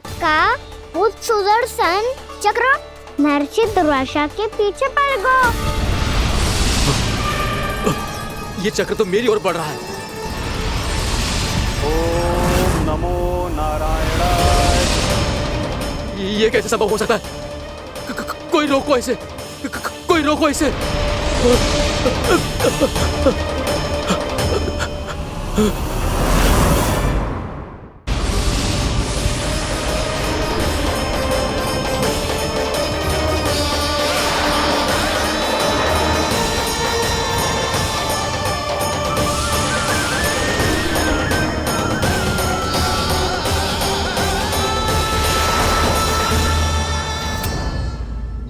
का भूत सुदर्शन चक्र महर्षि दुर्वासा के पीछे पड़ गया। ये चक्र तो मेरी ओर बढ़ रहा है। ओम नमो नारायणाय। ये कैसे संभव हो सकता है? कोई रोको इसे, कोई रोको इसे।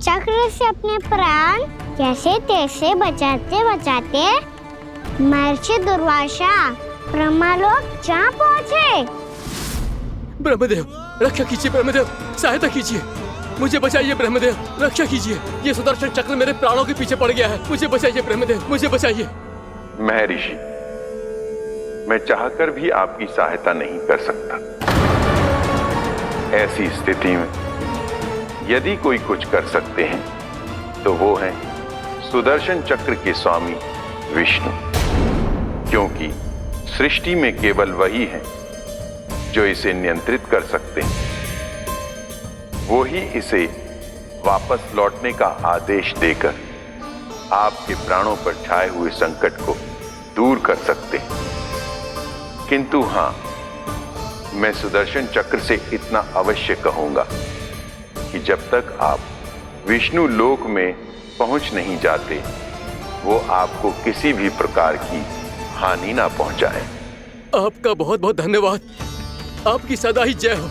चक्र से अपने प्राण कैसे तैसे बचाते बचाते महर्षि दुर्वासा ब्रह्मलोक जा पहुँचे। ब्रह्मदेव रक्षा कीजिए, ब्रह्मदेव सहायता कीजिए, मुझे बचाइए ब्रह्मदेव, रक्षा कीजिए। ये सुदर्शन चक्र मेरे प्राणों के पीछे पड़ गया है, मुझे बचाइए ब्रह्मदेव, मुझे बचाइए। महर्षि, मैं चाहकर भी आपकी सहायता नहीं कर सकता। ऐसी स्थिति में यदि कोई कुछ कर सकते हैं तो वो है सुदर्शन चक्र के स्वामी विष्णु, क्योंकि सृष्टि में केवल वही है जो इसे नियंत्रित कर सकते हैं। वो ही इसे वापस लौटने का आदेश देकर आपके प्राणों पर छाए हुए संकट को दूर कर सकते हैं। किंतु हां, मैं सुदर्शन चक्र से इतना अवश्य कहूंगा कि जब तक आप विष्णु लोक में पहुंच नहीं जाते, वो आपको किसी भी प्रकार की हानि ना पहुंचाए। आपका बहुत बहुत धन्यवाद, आपकी सदा ही जय हो।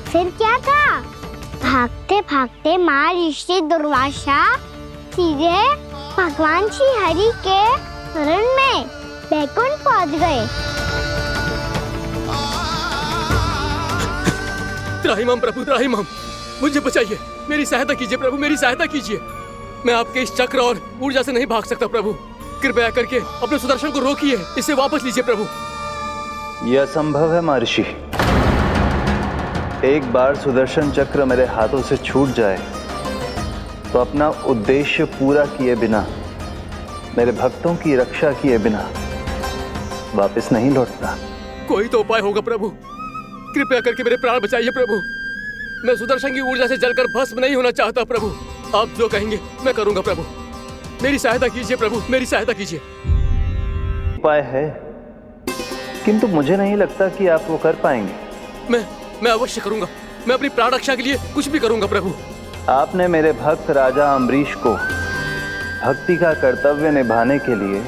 फिर क्या था? भागते भागते महर्षि दुर्वासा सीधे भगवान श्री हरि के शरण में बैकुंठ पहुंच गए। त्राहिमाम प्रभु, त्राहिमाम, मुझे बचाइए, मेरी सहायता कीजिए प्रभु, मेरी सहायता कीजिए। मैं आपके इस चक्र और ऊर्जा से नहीं भाग सकता प्रभु, कृपया करके अपने सुदर्शन को रोकिए, इसे वापस लीजिए प्रभु। यह असंभव है महर्षि। एक बार सुदर्शन चक्र मेरे हाथों से छूट जाए तो अपना उद्देश्य पूरा किए बिना, मेरे भक्तों की रक्षा किए बिना वापस नहीं लौटता। कोई तो उपाय होगा प्रभु, कृपया करके मेरे प्राण बचाइए प्रभु। मैं सुदर्शन की ऊर्जा से जलकर भस्म नहीं होना चाहता प्रभु। आप जो कहेंगे मैं करूंगा प्रभु, मेरी सहायता कीजिए प्रभु, मेरी सहायता कीजिए। उपाय है, किंतु मुझे नहीं लगता कि आप वो कर पाएंगे। मैं अवश्य करूंगा, मैं अपनी प्राण रक्षा के लिए कुछ भी करूंगा प्रभु। आपने मेरे भक्त राजा अम्बरीश को भक्ति का कर्तव्य निभाने के लिए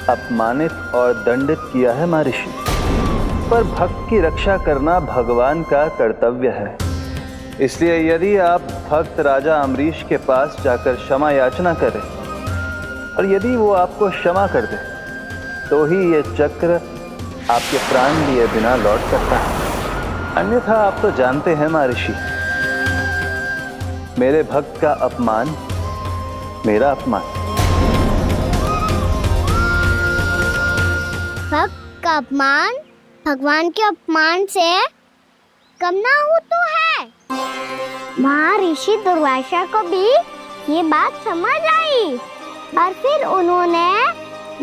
अपमानित और दंडित किया है महर्षि, पर भक्त की रक्षा करना भगवान का कर्तव्य है। इसलिए यदि आप भक्त राजा अम्बरीश के पास जाकर क्षमा याचना करें और यदि वो आपको क्षमा कर दे तो ही ये चक्र आपके प्राण लिए बिना लौट सकता है। अन्यथा आप तो जानते हैं महर्षि, मेरे भक्त का अपमान मेरा अपमान। भक्त का अपमान भगवान के अपमान से कम ना हो तो है। महर्षि दुर्वासा को भी ये बात समझ आई और फिर उन्होंने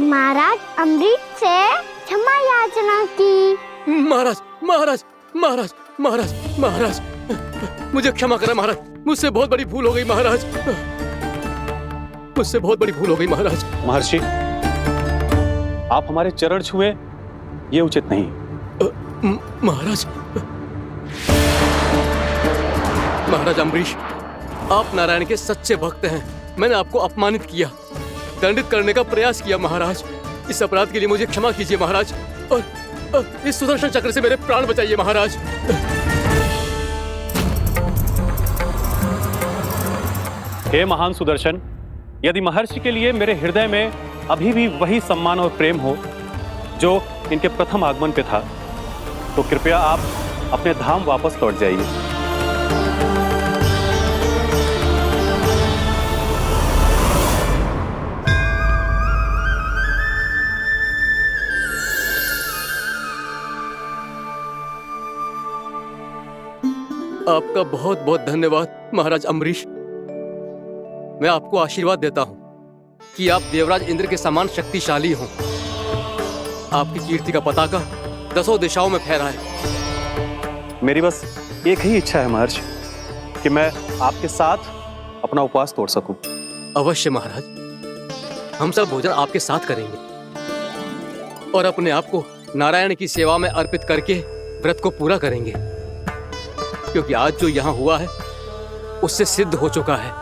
महाराज अम्बरीश से क्षमा याचना की। महाराज महाराज महाराज महाराज महाराज, मुझे क्षमा करें महाराज, मुझसे बहुत बड़ी भूल हो गई महाराज, मुझसे बहुत बड़ी भूल हो गई महाराज। महर्षि, आप हमारे चरण छुए ये उचित नहीं। महाराज, महाराज अम्बरीश, आप नारायण के सच्चे भक्त हैं। मैंने आपको अपमानित किया, दंडित करने का प्रयास किया महाराज। इस अपराध के लिए मुझे क्षमा कीजिए महाराज, और इस सुदर्शन चक्र से मेरे प्राण बचाइए महाराज। हे महान सुदर्शन, यदि महर्षि के लिए मेरे हृदय में अभी भी वही सम्मान और प्रेम हो जो इनके प्रथम आगमन पे था, तो कृपया आप अपने धाम वापस लौट जाइए। आपका बहुत बहुत धन्यवाद महाराज अम्बरीश। मैं आपको आशीर्वाद देता हूँ कि आप देवराज इंद्र के समान शक्तिशाली हों। आपकी कीर्ति का पताका 10 दिशाओं में फहराए। मेरी बस एक ही इच्छा है महर्षि कि मैं आपके साथ अपना उपवास तोड़ सकूं। अवश्य महाराज, हम सब भोजन आपके साथ करेंगे और अपने आप को नारायण की सेवा में अर्पित करके व्रत को पूरा करेंगे, क्योंकि आज जो यहाँ हुआ है उससे सिद्ध हो चुका है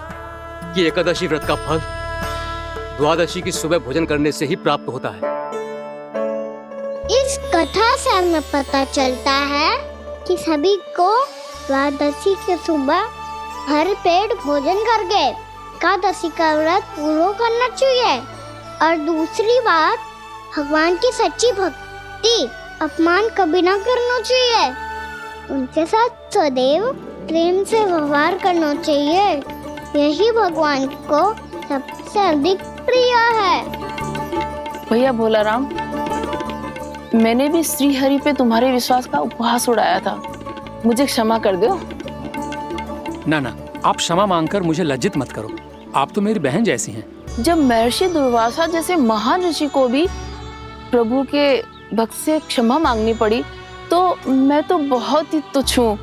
कि एकादशी व्रत का फल द्वादशी की सुबह भोजन करने से ही प्राप्त होता है। इस कथा से हमें पता चलता है कि सभी को द्वादशी के सुबह भर पेट भोजन करके एकादशी का व्रत पूरा करना चाहिए। और दूसरी बात, भगवान की सच्ची भक्ति अपमान कभी ना करना चाहिए। उनके साथ सदैव प्रेम से व्यवहार करना चाहिए। यही भगवान को सबसे अधिक प्रिय है। भैया भोलाराम, मैंने भी श्री हरि पे तुम्हारे विश्वास का उपहास उड़ाया था, मुझे क्षमा कर दो। ना ना, आप क्षमा मांगकर मुझे लज्जित मत करो, आप तो मेरी बहन जैसी हैं। जब महर्षि दुर्वासा जैसे महान ऋषि को भी प्रभु के भक्त से क्षमा मांगनी पड़ी, तो मैं तो बहुत ही तुच्छ हूँ।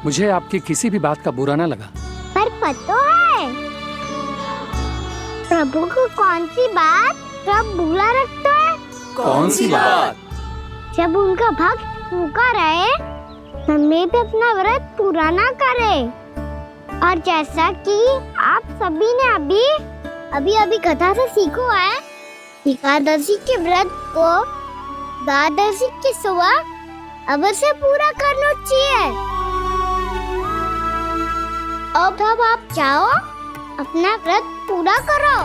मुझे आपकी किसी भी बात का बुरा ना लगा। पर पता है प्रभु को कौन सी बात सब भूला रखता है? कौन सी बात? जब उनका भक्त भूखा रहे, हमें भी अपना व्रत पूरा ना करे। और जैसा कि आप सभी ने अभी कथा से सीखो है, एकादशी के व्रत को द्वादशी की सुबह अवश्य पूरा करना चाहिए। अब आप जाओ, अपना व्रत पूरा करो।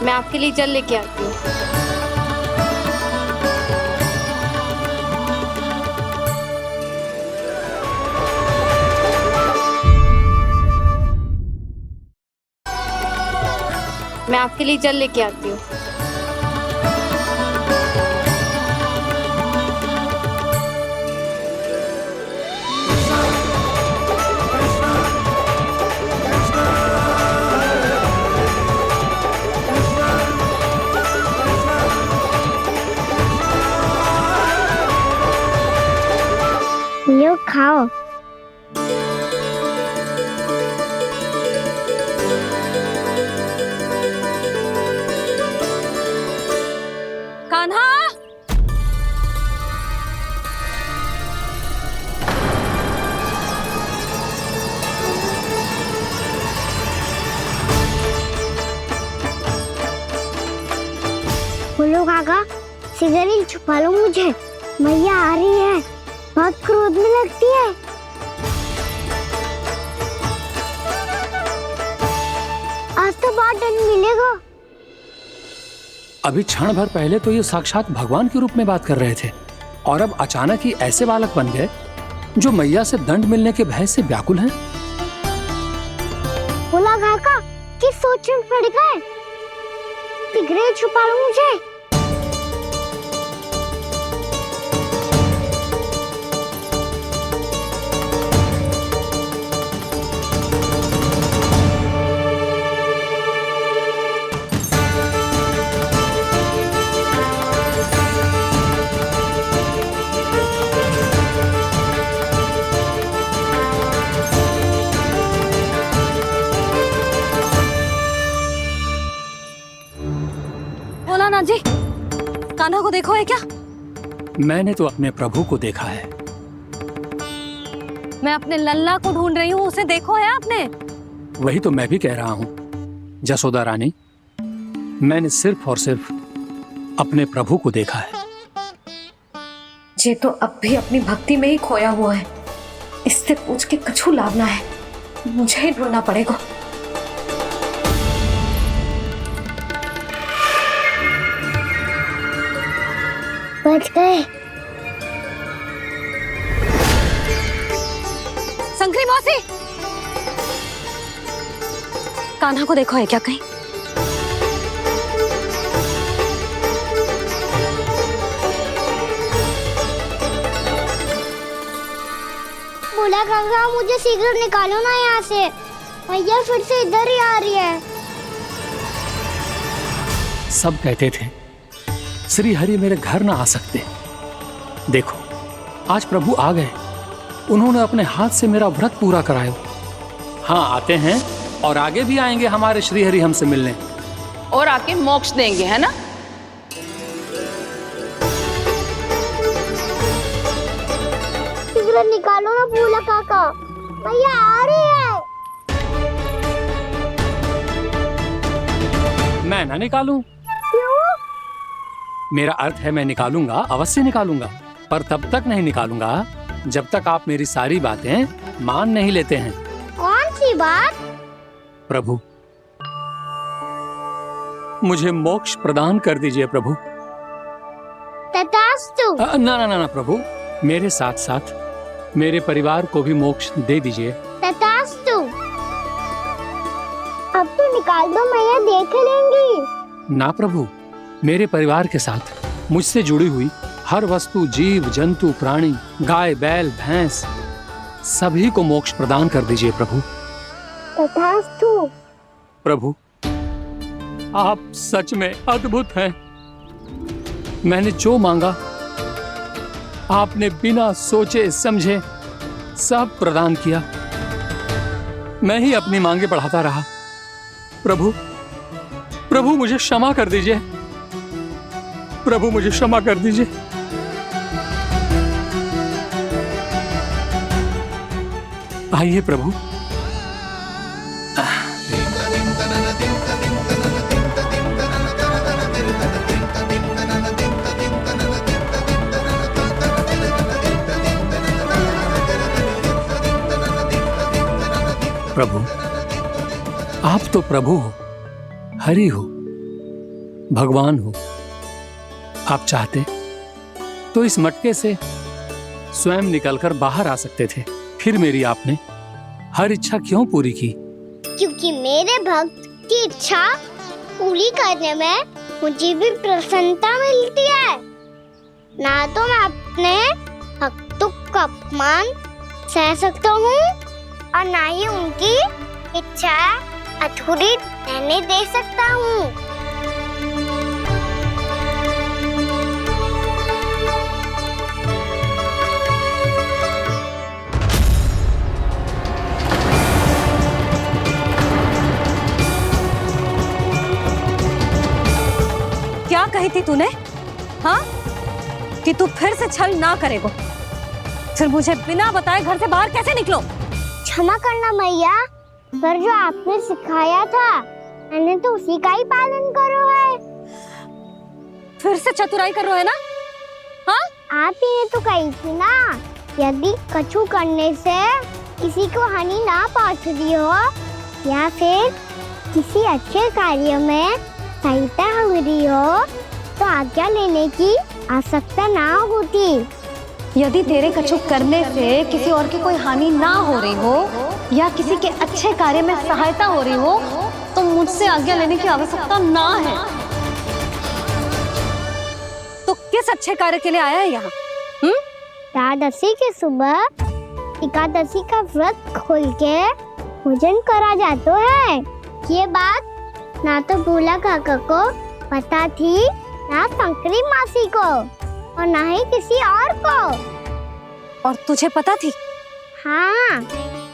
मैं आपके लिए जल लेके आती हूँ। मैं आपके लिए जल लेके आती हूँ। लो खाओ। कान्हा, बोलो काका, सिगरेट छुपा लो मुझे, मैया आ रही है, बहुत क्रोध में लगती है। आज तो बहुत दंड मिलेगा। अभी क्षण भर पहले तो ये साक्षात भगवान के रूप में बात कर रहे थे, और अब अचानक ही ऐसे बालक बन गए जो मैया से दंड मिलने के भय से व्याकुल हैं। बोला काका, किस सोच में पड़ गए? सिगरेट छुपा लो मुझे। भोलानाथ जी, कान्हा को देखो है क्या? मैंने तो अपने प्रभु को देखा है। मैं अपने लल्ला को ढूंढ रही हूँ, उसे देखो है आपने? वही तो मैं भी कह रहा हूँ जसोदा रानी, मैंने सिर्फ और सिर्फ अपने प्रभु को देखा है। ये तो अब भी अपनी भक्ति में ही खोया हुआ है, इससे पूछ के कछु लाभ ना है, मुझे ही ढूंढना पड़ेगा। बच गए। शंकरी मौसी, कान्हा को देखो है क्या कहीं? भोला काका मुझे शीघ्र निकालो ना यहाँ से। मैया फिर से इधर ही आ रही है। सब कहते थे श्री हरि मेरे घर ना आ सकते। देखो आज प्रभु आ गए, उन्होंने अपने हाथ से मेरा व्रत पूरा कराया। हाँ आते हैं और आगे भी आएंगे हमारे श्री हरि हमसे मिलने और आके मोक्ष देंगे, है ना? शीघ्र निकालो ना भोला काका, मैया आ रही है। मैं ना निकालूं? क्यों? मेरा अर्थ है मैं निकालूंगा, अवश्य निकालूंगा, पर तब तक नहीं निकालूंगा जब तक आप मेरी सारी बातें मान नहीं लेते हैं। कौन सी बात? प्रभु मुझे मोक्ष प्रदान कर दीजिए प्रभु। तथास्तु। ना ना ना ना प्रभु, मेरे साथ साथ मेरे परिवार को भी मोक्ष दे दीजिए। तथास्तु। अब तो निकाल दो, मैया देख लेंगी। ना प्रभु, मेरे परिवार के साथ मुझसे जुड़ी हुई हर वस्तु, जीव जंतु, प्राणी, गाय बैल भैंस, सभी को मोक्ष प्रदान कर दीजिए प्रभु। तथास्तु। प्रभु आप सच में अद्भुत हैं। मैंने जो मांगा आपने बिना सोचे समझे सब प्रदान किया। मैं ही अपनी मांगे बढ़ाता रहा। प्रभु प्रभु मुझे क्षमा कर दीजिए, प्रभु मुझे क्षमा कर दीजिए। आइए प्रभु। प्रभु आप तो प्रभु हो, हरि हो, भगवान हो। आप चाहते तो इस मटके से स्वयं निकलकर बाहर आ सकते थे, फिर मेरी आपने हर इच्छा क्यों पूरी की? क्योंकि मेरे भक्त की इच्छा पूरी करने में मुझे भी प्रसन्नता मिलती है। ना तो मैं अपने भक्तों का अपमान सह सकता हूँ और ना ही उनकी इच्छा अधूरी रहने दे सकता हूँ। क्या कही थी तूने? हाँ, कि तू फिर से छल ना करेगा। फिर मुझे बिना बताए घर से बाहर कैसे निकलो? क्षमा करना मैया, पर जो आपने सिखाया था मैंने तो उसी का ही पालन करो है। फिर से चतुराई कर रहे हो है ना? हाँ, आप ही ने तो कही थी ना, यदि कछु करने से किसी को हानि ना पहुंचती हो या फिर किसी अच्छे कार्य में सहायता हो रही हो तो आज्ञा लेने की आवश्यकता ना होती। यदि तेरे कछु करने से किसी और की कोई हानि ना हो रही हो या किसी के अच्छे कार्य में सहायता हो रही हो तो मुझसे आज्ञा लेने की आवश्यकता ना है। तो किस अच्छे कार्य के लिए आया है यहाँ? एकादशी की सुबह एकादशी का व्रत खोल के भोजन करा जाता है। ये बात ना तो भोला काका को पता थी, ना शंकरी मासी को और ना ही किसी और को। और तुझे पता थी? हाँ,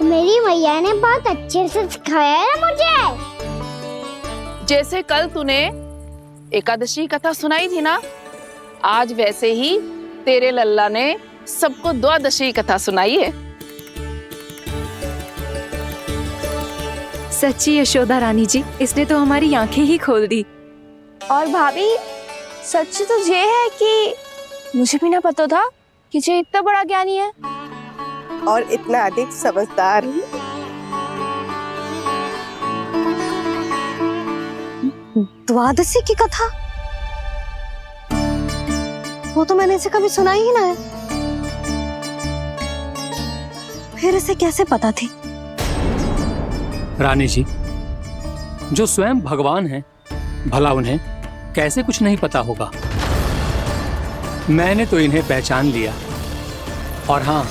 मेरी मैया ने बहुत अच्छे से सिखाया है मुझे। जैसे कल तूने एकादशी कथा सुनाई थी ना, आज वैसे ही तेरे लल्ला ने सबको द्वादशी कथा सुनाई है। सच्ची यशोदा रानी जी, इसने तो हमारी आंखें ही खोल दी। और भाभी, सच तो ये है कि मुझे भी ना पता था कि ये इतना बड़ा ज्ञानी है और इतना अधिक समझदार। द्वादशी की कथा? वो तो मैंने इसे कभी सुना ही ना है। फिर इसे कैसे पता थी? रानी जी, जो स्वयं भगवान हैं, भला उन्हें कैसे कुछ नहीं पता होगा? मैंने तो इन्हें पहचान लिया। और हाँ,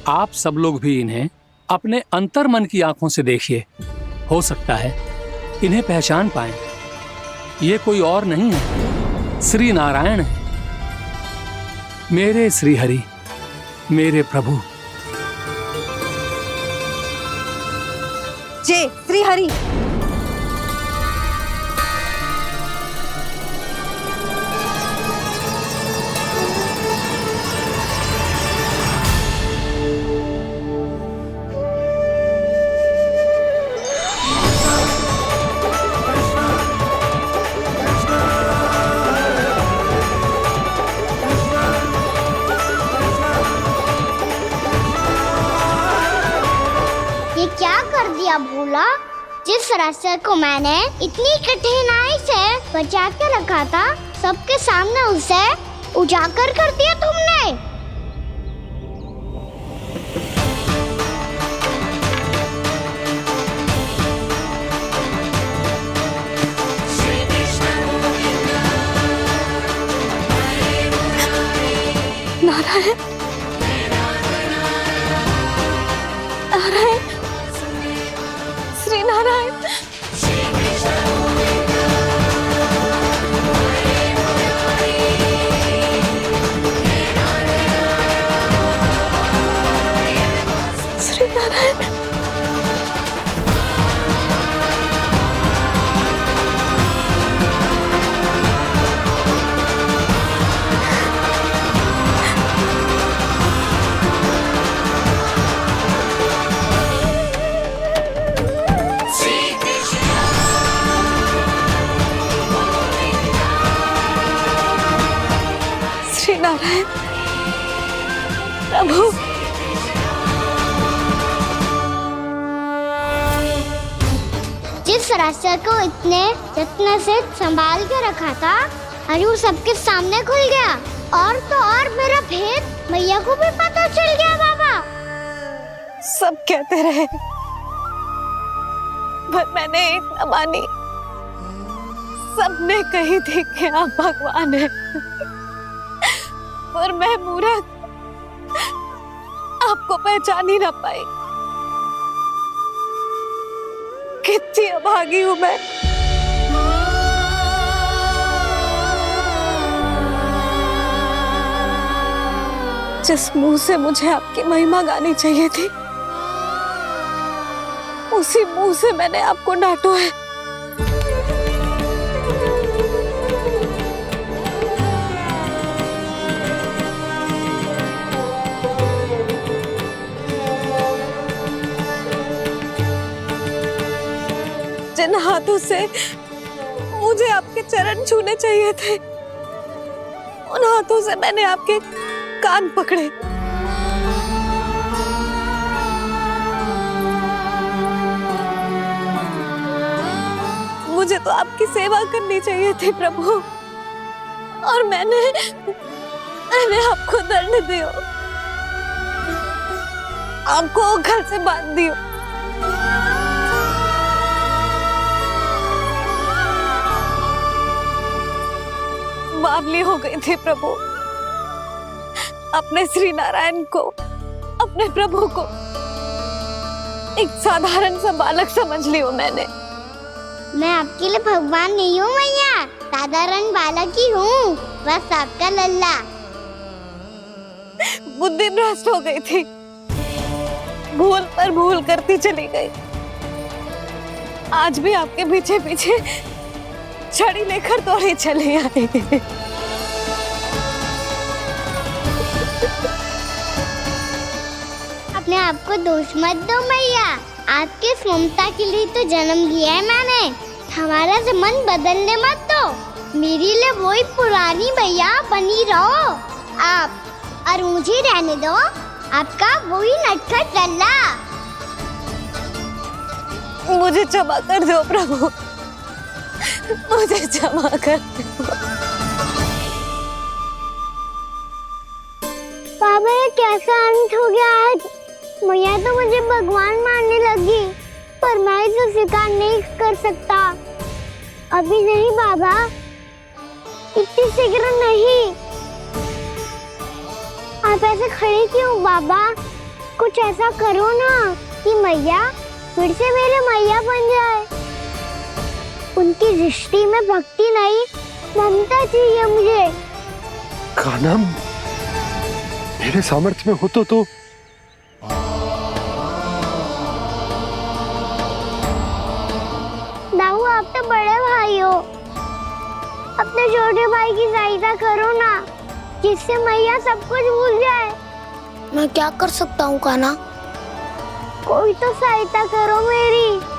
आप सब लोग भी इन्हें अपने अंतर मन की आंखों से देखिए। हो सकता है इन्हें पहचान पाएं। ये कोई और नहीं है, श्री नारायण है, मेरे श्री हरि, मेरे प्रभु। जय श्री हरि। भूला, जिस रास्ते को मैंने इतनी कठिनाई से बचा के रखा था, सबके सामने उसे उजागर कर दिया तुमने। नारायण, नारायण, श्री नारायण। श्री नारायण। नारायण प्रभु, जिस रास्ते को इतने यत्न से संभाल के रखा था, आज वो सबके सामने खुल गया। और तो और मेरा भेद मैया को भी पता चल गया। बाबा सब कहते रहे पर मैंने एक न मानी। सबने कही थी कि आप भगवान हैं, पर मैं मूर्ख आपको पहचान ही ना पाई। कितनी अभागी हूं मैं। जिस मुंह से मुझे आपकी महिमा गानी चाहिए थी, उसी मुंह से मैंने आपको डांटा है। जिन हाथों से मुझे आपके चरण छूने चाहिए थे, उन हाथों से मैंने आपके कान पकड़े। मुझे तो आपकी सेवा करनी चाहिए थी प्रभु, और मैंने आपको दंड दिया, आपको घर से बांध दिया। बावली हो गई थी प्रभु। अपने श्री नारायण को, अपने प्रभु को एक साधारण सा बालक समझ लिया मैंने। मैं आपके लिए भगवान नहीं हूँ मैया, साधारण बालक ही हूँ, बस आपका लल्ला। बुद्धि भ्रष्ट हो गई थी, भूल पर भूल करती चली गई। आज भी आपके पीछे पीछे छड़ी लेकर दौड़ी चली आई। अपने आप को दोष मत दो मैया, आपके ममता के लिए तो जन्म लिया है मैंने। हमारा से मन बदलने मत दो। मेरे लिए वही पुरानी मैया बनी रहो आप, और मुझे रहने दो आपका वही नटखट लल्ला। मुझे क्षमा कर दो प्रभु, मुझे क्षमा कर दो। बाबा ये कैसा अंत हो गया आज? मैया तो मुझे भगवान मानने लगी, पर मैं इसे स्वीकार नहीं कर सकता। अभी नहीं बाबा, इतनी शीघ्र नहीं। आप ऐसे खड़े क्यों बाबा? कुछ ऐसा करो ना कि मैया फिर से मेरे मैया बन जाए। उनकी दृष्टि में भक्ति नहीं, ममता चाहिए मुझे। कान्हा, मेरे सामर्थ्य में हो तो दाऊ, आप तो बड़े भाई हो, अपने छोटे भाई की सहायता करो ना, जिससे मैया सब कुछ भूल जाए। मैं क्या कर सकता हूँ कान्हा? कोई तो सहायता करो मेरी।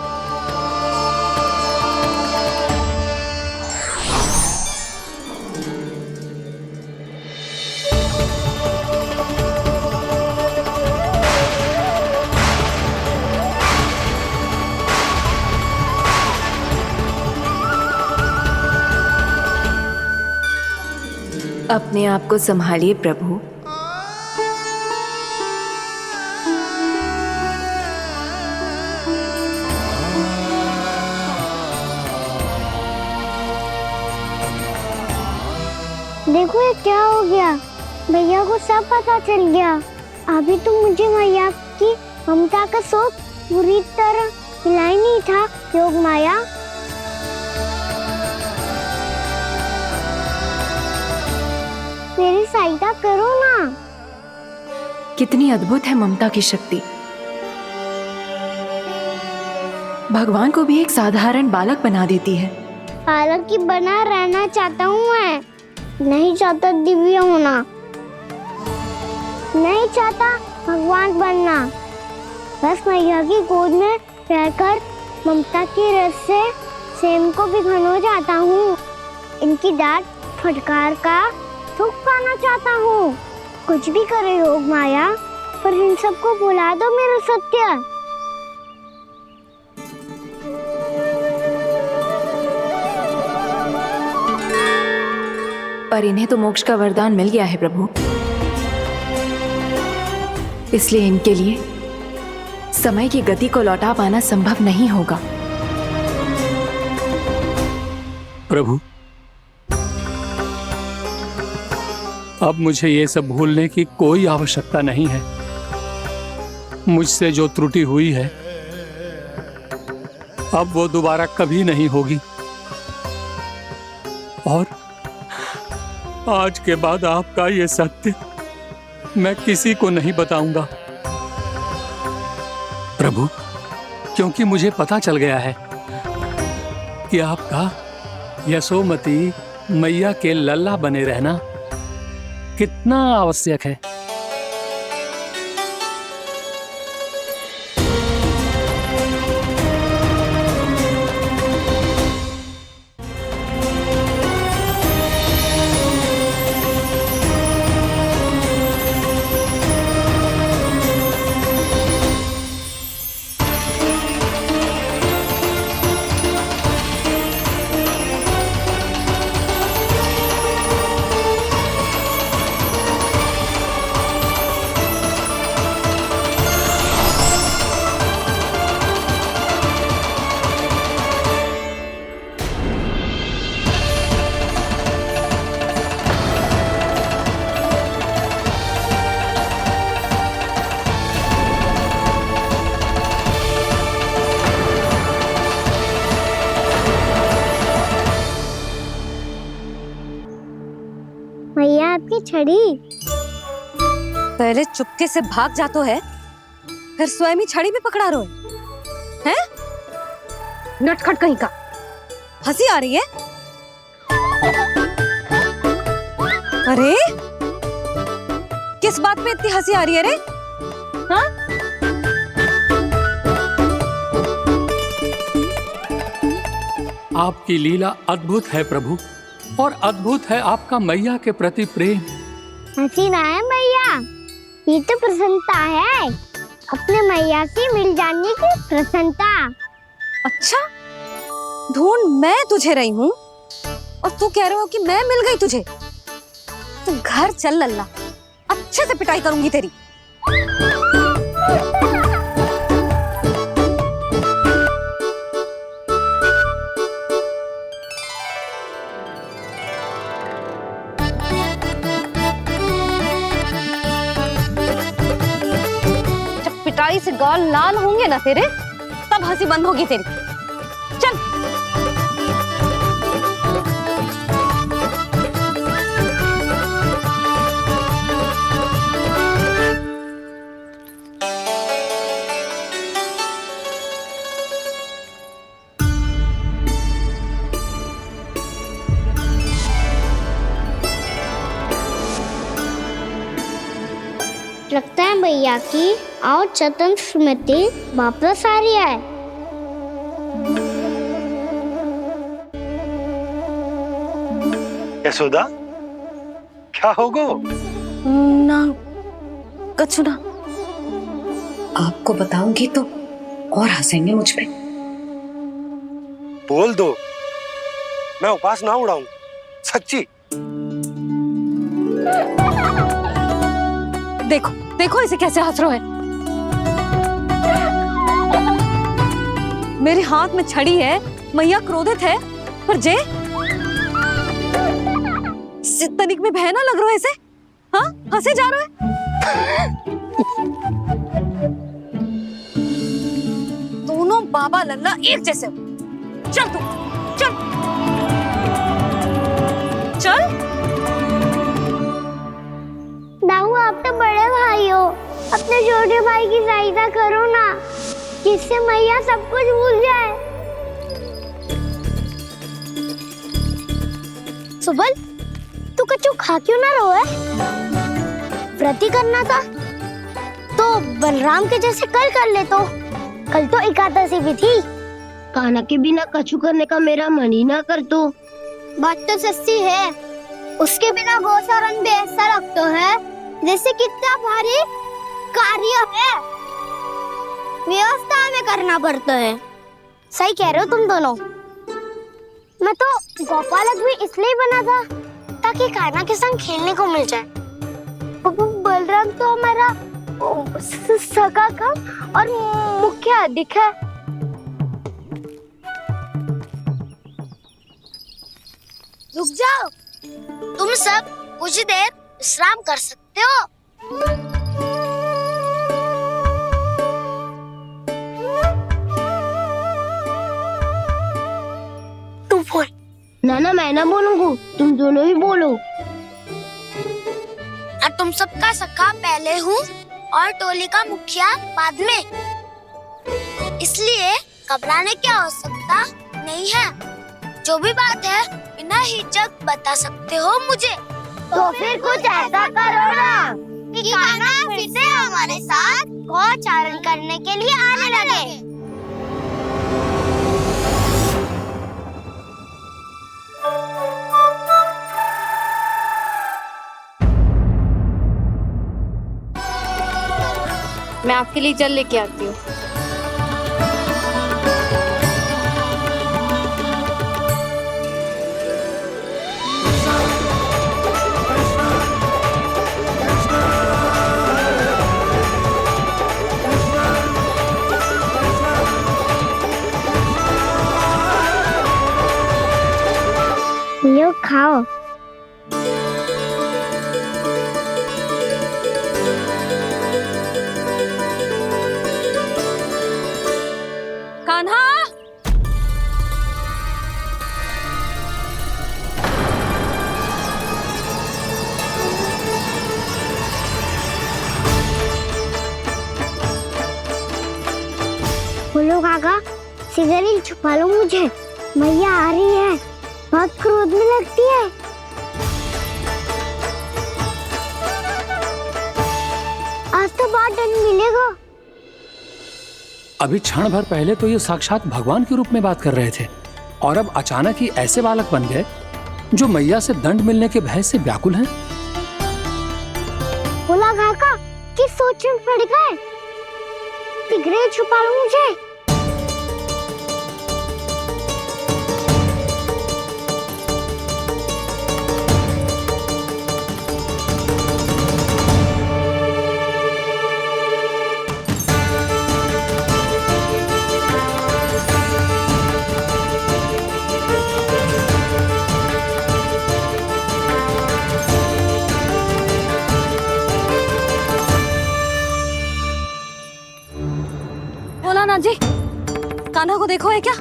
अपने आप को संभालिए प्रभु। देखो ये क्या हो गया, भैया को सब पता चल गया। अभी तो मुझे मैया की ममता का शौक पूरी तरह मिला ही नहीं था। योग माया, मेरी सहायता करो ना। कितनी अद्भुत है ममता की शक्ति। भगवान को भी एक साधारण बालक बना देती है। बालक की बना रहना चाहता हूँ मैं, नहीं चाहता दिव्य होना, नहीं चाहता भगवान बनना। बस मैया की गोद में रहकर ममता की रस से सेम को भी घनो चाहता हूँ। इनकी डांट फटकार का सुख पाना चाहता हूँ। कुछ भी करे योग माया, पर इन सबको भुला दो मेरा सत्य। पर इन्हें तो मोक्ष का वरदान मिल गया है प्रभु, इसलिए इनके लिए समय की गति को लौटा पाना संभव नहीं होगा। प्रभु, अब मुझे ये सब भूलने की कोई आवश्यकता नहीं है। मुझसे जो त्रुटि हुई है अब वो दोबारा कभी नहीं होगी, और आज के बाद आपका ये सत्य मैं किसी को नहीं बताऊंगा प्रभु, क्योंकि मुझे पता चल गया है कि आपका यशोमती मैया के लल्ला बने रहना कितना आवश्यक है। मैया आपकी छड़ी। पहले चुपके से भाग जातो है, फिर स्वयं ही छड़ी भी पकड़ा रोए हैं? नटखट कहीं का। हंसी आ रही है? अरे किस बात पे इतनी हंसी आ रही है रे? हाँ? आपकी लीला अद्भुत है प्रभु, और अद्भुत है आपका मैया के प्रति प्रेम। हंसी ना है मैया, ये तो प्रसन्नता है, अपने मैया से मिल जाने की प्रसन्नता। अच्छा, ढूंढ मैं तुझे रही हूँ और तू कह रहे हो कि मैं मिल गई तुझे? तू घर चल लल्ला, अच्छे से पिटाई करूंगी तेरी। गाल लाल होंगे ना तेरे, तब हंसी बंद होगी तेरी। चल। लगता है भैया की और चतन स्मृति वापस आ रही है। यशोदा, क्या होगो? ना कछु ना। आपको बताऊंगी तो और हंसेंगे मुझ पे। बोल दो, मैं उपास ना उड़ाऊं, सच्ची। देखो देखो इसे कैसे हंस रहा है। मेरे हाथ में छड़ी है, मैया क्रोधित है, पर जे तनिक में भय ना लग रहा है इसे। हाँ, हंसे जा रहा है। दोनों बाबा लल्ला एक जैसे हो। चल तू, चल चल। दाऊ, आप तो बड़े भाई हो, अपने छोटे भाई की सहायता करो ना, जिससे मैया सब कुछ भूल जाए। सुबल, तू कछु खा क्यों ना रहो है? व्रती करना था तो बलराम के जैसे कल कर ले। तो कल तो एकादशी भी थी। कान्हा के बिना कछु करने का मेरा मन ही ना कर। तो बात तो सच्ची है, उसके बिना गोचारण भी ऐसा लगता है जैसे कितना भारी कार्य है, व्यवस्था में करना पड़ता है। सही कह रहे हो तुम दोनों। मैं तो गोपालक भी इसलिए बना था ताकि कान्हा के संग खेलने को मिल जाए। बलराम तो हमारा सगा कम और मुख्य अधिक है। रुक जाओ, तुम सब कुछ देर विश्राम कर सकते हो। तू बोल। ना मैं ना बोलूंगा, तुम दोनों ही बोलो। और तुम सबका सखा पहले हूँ और टोली का मुखिया बाद में, इसलिए घबराने की आवश्यकता नहीं है। जो भी बात है बिना हिचक बता सकते हो मुझे। तो फिर कुछ ऐसा करो ना कि कान्हा फिर से हमारे साथ गोचारण करने के लिए आने लगे। मैं आपके लिए जल लेके आती हूँ। लो खाओ। कान्हा, बोलो काका, सिगरेट छुपा लो मुझे, मैया आ रही है, बहुत क्रोध में लगती है। आज तो बहुत दंड मिलेगा। अभी क्षण भर पहले तो ये साक्षात भगवान के रूप में बात कर रहे थे, और अब अचानक ही ऐसे बालक बन गए जो मैया से दंड मिलने के भय से व्याकुल हैं। बोला काका कि सोच में पड़ गए, सिगरेट छुपा लो मुझे। कान्हा को देखो है क्या?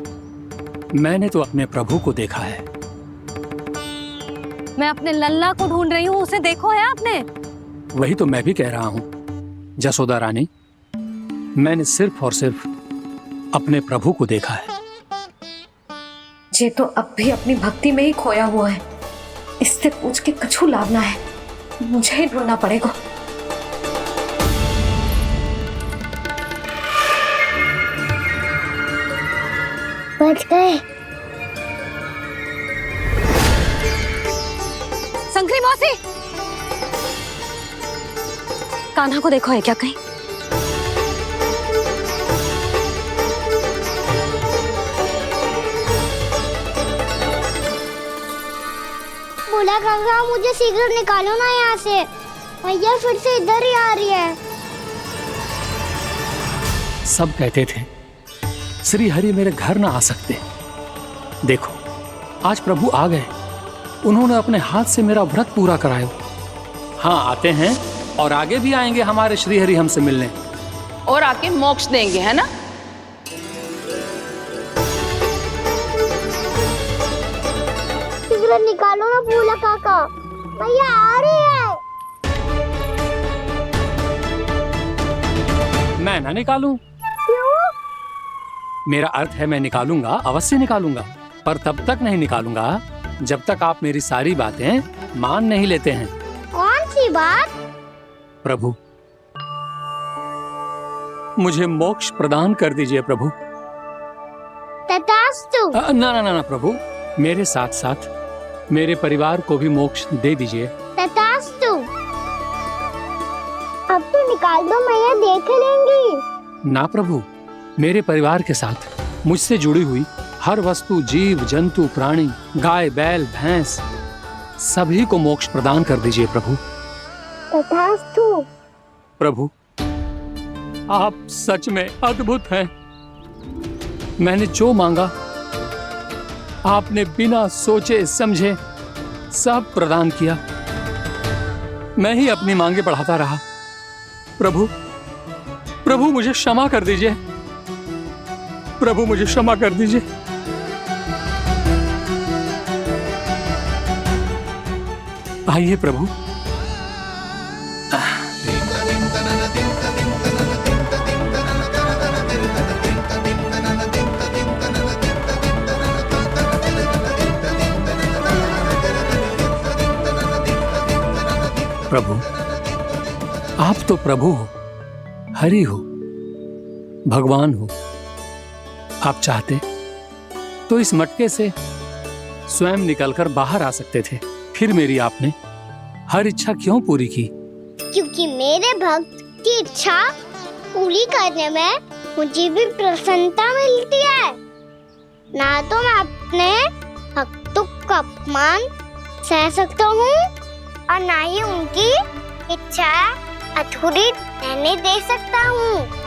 मैंने तो अपने प्रभु को देखा है। मैं अपने लल्ला को ढूंढ रही हूँ, उसे देखो है आपने? वही तो मैं भी कह रहा हूँ जसोदा रानी, मैंने सिर्फ और सिर्फ अपने प्रभु को देखा है। ये तो अब भी अपनी भक्ति में ही खोया हुआ है। इससे पूछ के कछु लाना है, मुझे ही ढूंढना पड़ेगा। बच गए। संकरी मौसी, कान्हा को देखो है क्या कहीं? बोला काका मुझे शीघ्र निकालो ना यहाँ से, भैया फिर से इधर ही आ रही है। सब कहते थे श्री हरि मेरे घर ना आ सकते। देखो आज प्रभु आ गए, उन्होंने अपने हाथ से मेरा व्रत पूरा कराया। हाँ आते हैं और आगे भी आएंगे हमारे श्री हरि हमसे मिलने और आके मोक्ष देंगे, है ना? शीघ्र निकालो ना भोला काका, भैया आ रही है। मैं ना निकालूं? क्यों? मेरा अर्थ है मैं निकालूंगा, अवश्य निकालूंगा, पर तब तक नहीं निकालूंगा जब तक आप मेरी सारी बातें मान नहीं लेते हैं। कौन सी बात? प्रभु मुझे मोक्ष प्रदान कर दीजिए प्रभु। तथास्तु। ना ना ना ना प्रभु, मेरे साथ साथ मेरे परिवार को भी मोक्ष दे दीजिए। तथास्तु। अब तो निकाल दो, मैया देख लेंगी। ना प्रभु, मेरे परिवार के साथ मुझसे जुड़ी हुई हर वस्तु, जीव जंतु, प्राणी, गाय बैल भैंस, सभी को मोक्ष प्रदान कर दीजिए प्रभु। तथास्तु। प्रभु आप सच में अद्भुत हैं। मैंने जो मांगा आपने बिना सोचे समझे सब प्रदान किया। मैं ही अपनी मांगे बढ़ाता रहा। प्रभु प्रभु मुझे क्षमा कर दीजिए, प्रभु मुझे क्षमा कर दीजिए। आइए प्रभु। प्रभु आप तो प्रभु हो, हरि हो, भगवान हो। आप चाहते तो इस मटके से स्वयं निकलकर बाहर आ सकते थे, फिर मेरी आपने हर इच्छा क्यों पूरी की? क्योंकि मेरे भक्त की इच्छा पूरी करने में मुझे भी प्रसन्नता मिलती है। ना तो मैं अपने भक्तों का अपमान सह सकता हूँ और ना ही उनकी इच्छा अधूरी रहने दे सकता हूँ।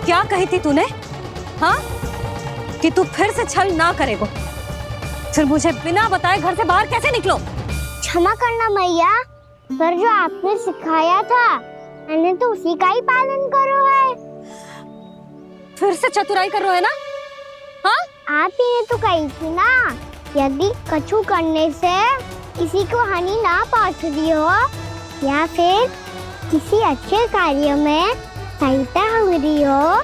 क्या कही थी तूने? हाँ, कि तू फिर से छल ना करेगा। फिर मुझे बिना बताए घर से बाहर कैसे निकलो? क्षमा करना मैया, पर जो आपने सिखाया था मैंने तो उसी का ही पालन करो है। फिर से चतुराई कर रहे हो ना? हाँ? आप ही ने तो कही थी ना, यदि कछु करने से किसी को हानि ना पहुंचती हो या फिर किसी अच्छे कार्य में सहायता हो रही हो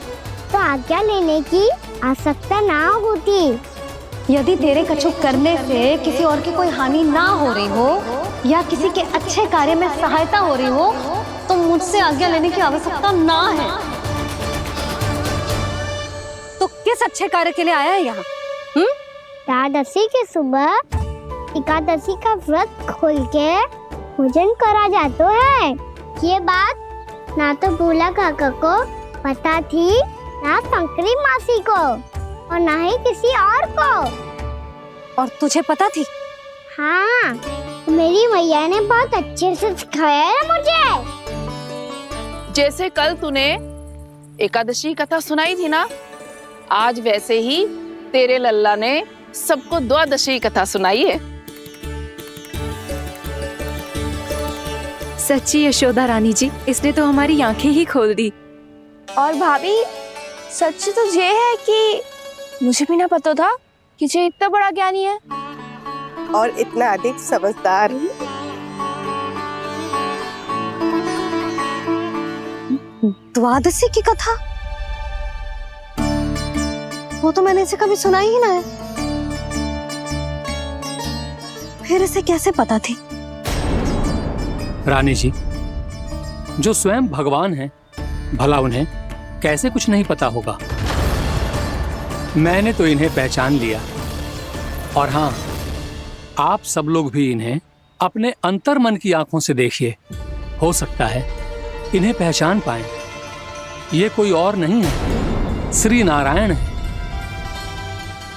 तो आज्ञा लेने की आवश्यकता ना होती। यदि तेरे कछु करने से किसी और की कोई हानि ना हो रही हो या किसी के अच्छे कार्य में सहायता हो रही हो तो मुझसे आज्ञा लेने की आवश्यकता ना है। तो किस अच्छे कार्य के लिए आया है यहाँ? एकादशी के सुबह एकादशी का व्रत खोल के भोजन करा जाता है। ये बात ना तो भोला काका को पता थी, ना संकरी मासी को और ना ही किसी और को। और तुझे पता थी? हाँ, मेरी मैया ने बहुत अच्छे से सिखाया है मुझे। जैसे कल तूने एकादशी कथा सुनाई थी ना, आज वैसे ही तेरे लल्ला ने सबको द्वादशी कथा सुनाई है। सच्ची यशोदा रानी जी, इसने तो हमारी आंखें ही खोल दी। और भाभी सच तो ये है कि मुझे भी ना पता था कि ये इतना बड़ा ज्ञानी है और इतना अधिक समझदार। द्वादशी की कथा, वो तो मैंने इसे कभी सुना ही ना है। फिर इसे कैसे पता थी? रानी जी, जो स्वयं भगवान हैं, भला उन्हें कैसे कुछ नहीं पता होगा। मैंने तो इन्हें पहचान लिया, और हाँ, आप सब लोग भी इन्हें अपने अंतर्मन की आंखों से देखिए, हो सकता है इन्हें पहचान पाएं। ये कोई और नहीं है, श्री नारायण है,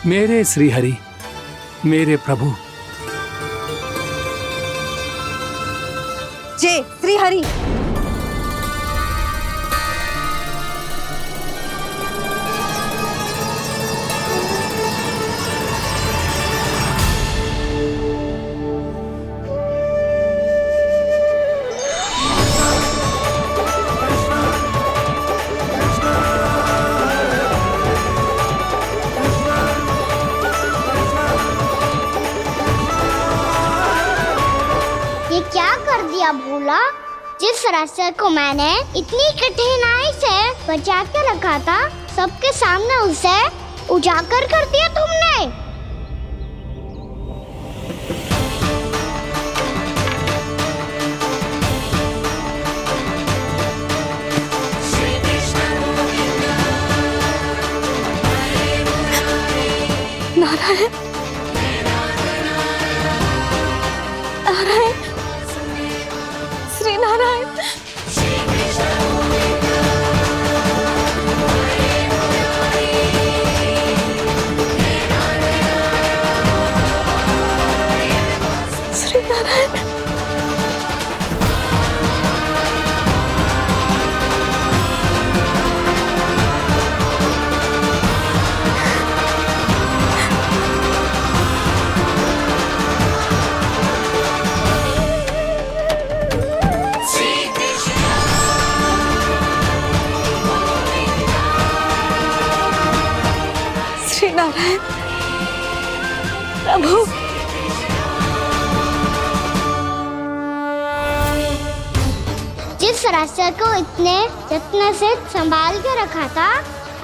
मेरे श्री हरि, मेरे प्रभु। जय श्री हरि। क्या कर दिया भोला? जिस रास्ते को मैंने इतनी कठिनाई से बचा के रखा था, सबके सामने उसे उजागर कर दिया तुमने। नारायण, नारायण, श्री नारायण। श्री नारायण। श्री नारायण प्रभु। जिस रास्ते को इतने जत्न से संभाल के रखा था,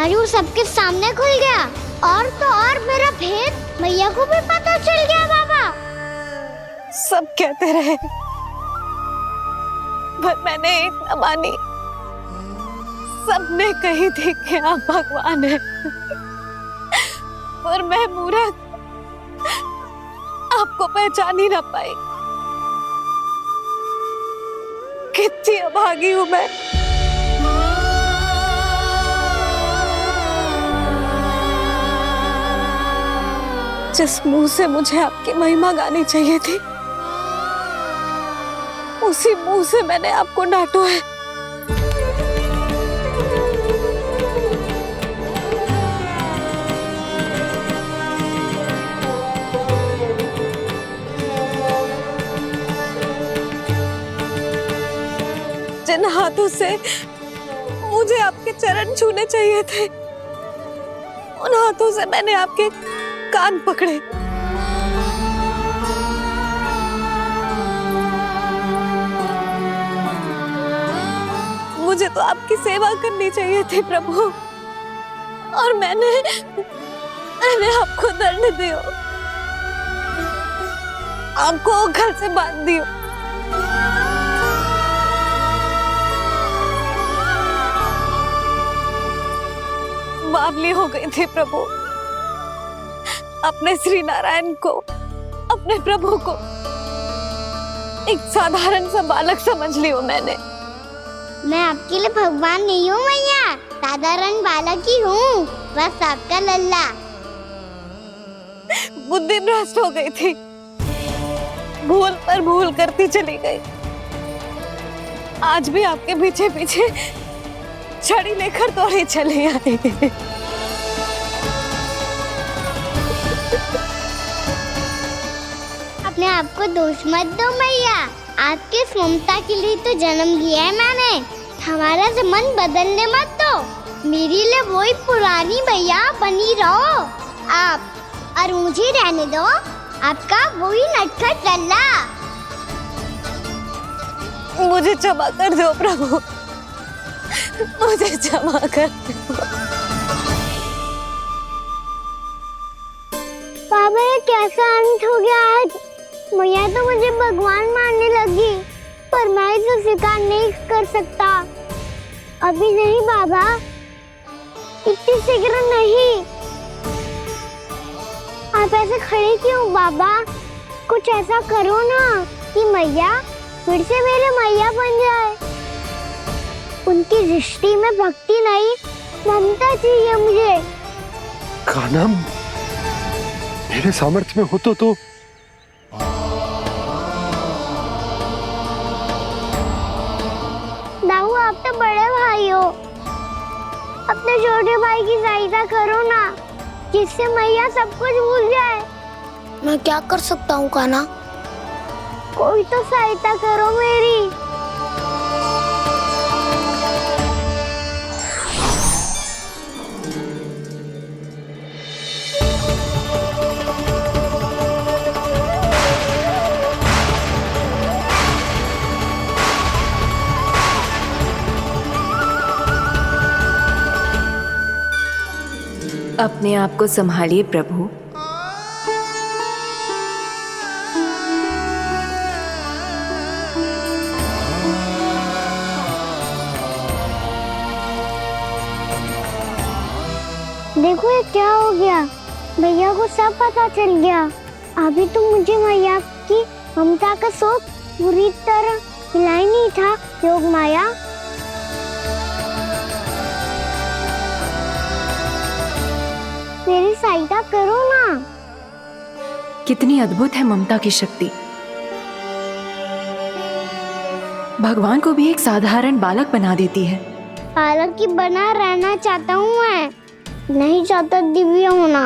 आज वो सबके सामने खुल गया। और तो और मेरा भेद मैया को भी पता चल गया। बाबा सब कहते रहे, पर मैंने एक न मानी। सबने कही थी कि आप भगवान हैं, पर मैं मूर्ख आपको पहचान ही ना पाई। कितनी अभागी हूं मैं। जिस मुंह से मुझे आपकी महिमा गानी चाहिए थी, उसी मुंह से मैंने आपको डांटा है। जिन हाथों से मुझे आपके चरण छूने चाहिए थे, उन हाथों से मैंने आपके कान पकड़े। मुझे तो आपकी सेवा करनी चाहिए थी प्रभु, और मैंने आपको दंड दियो, आपको घर से बांध दियो। बावली हो गई थी प्रभु। अपने श्री नारायण को, अपने प्रभु को एक साधारण सा बालक समझ लियो मैंने। मैं आपके लिए भगवान नहीं हूँ मैया, साधारण बालक ही हूँ, बस आपका लल्ला। बुद्धि भ्रष्ट हो गई थी, भूल पर भूल करती चली गई। आज भी आपके पीछे पीछे छड़ी लेकर दौड़े चले आए। आपको दोष मत दो मैया, आपके इस ममता के लिए तो जन्म लिया है मैंने। हमारा मन बदलने मत दो, मेरे लिए वही पुरानी मैया बनी रहो आप, और मुझे रहने दो आपका वही नटखट लल्ला। मुझे क्षमा कर दो प्रभु, मुझे क्षमा कर दो। बाबा ये कैसा अंत हो गया आज? मैया तो मुझे भगवान मानने लगी, पर मैं इसे स्वीकार नहीं कर सकता। अभी नहीं बाबा, इतनी शीघ्र नहीं। आप ऐसे खड़े क्यों बाबा? कुछ ऐसा करो ना कि मैया फिर से मेरे मैया बन जाए। उनकी दृष्टि में भक्ति नहीं, ममता चाहिए मुझे। कान्हा, मेरे सामर्थ्य में हो तो दाऊ, आप तो बड़े भाई हो, अपने छोटे भाई की सहायता करो ना, जिससे मैया सब कुछ भूल जाए। मैं क्या कर सकता हूँ कान्हा? कोई तो सहायता करो मेरी। अपने आप को संभालिए प्रभु। देखो ये क्या हो गया, भैया को सब पता चल गया। अभी तो मुझे मैया की ममता का शौक पूरी तरह हिला ही नहीं था। योग माया, मेरी सहायता करो ना। कितनी अद्भुत है ममता की शक्ति। भगवान को भी एक साधारण बालक बना देती है। बालक की बना रहना चाहता हूँ मैं, नहीं चाहता दिव्य होना,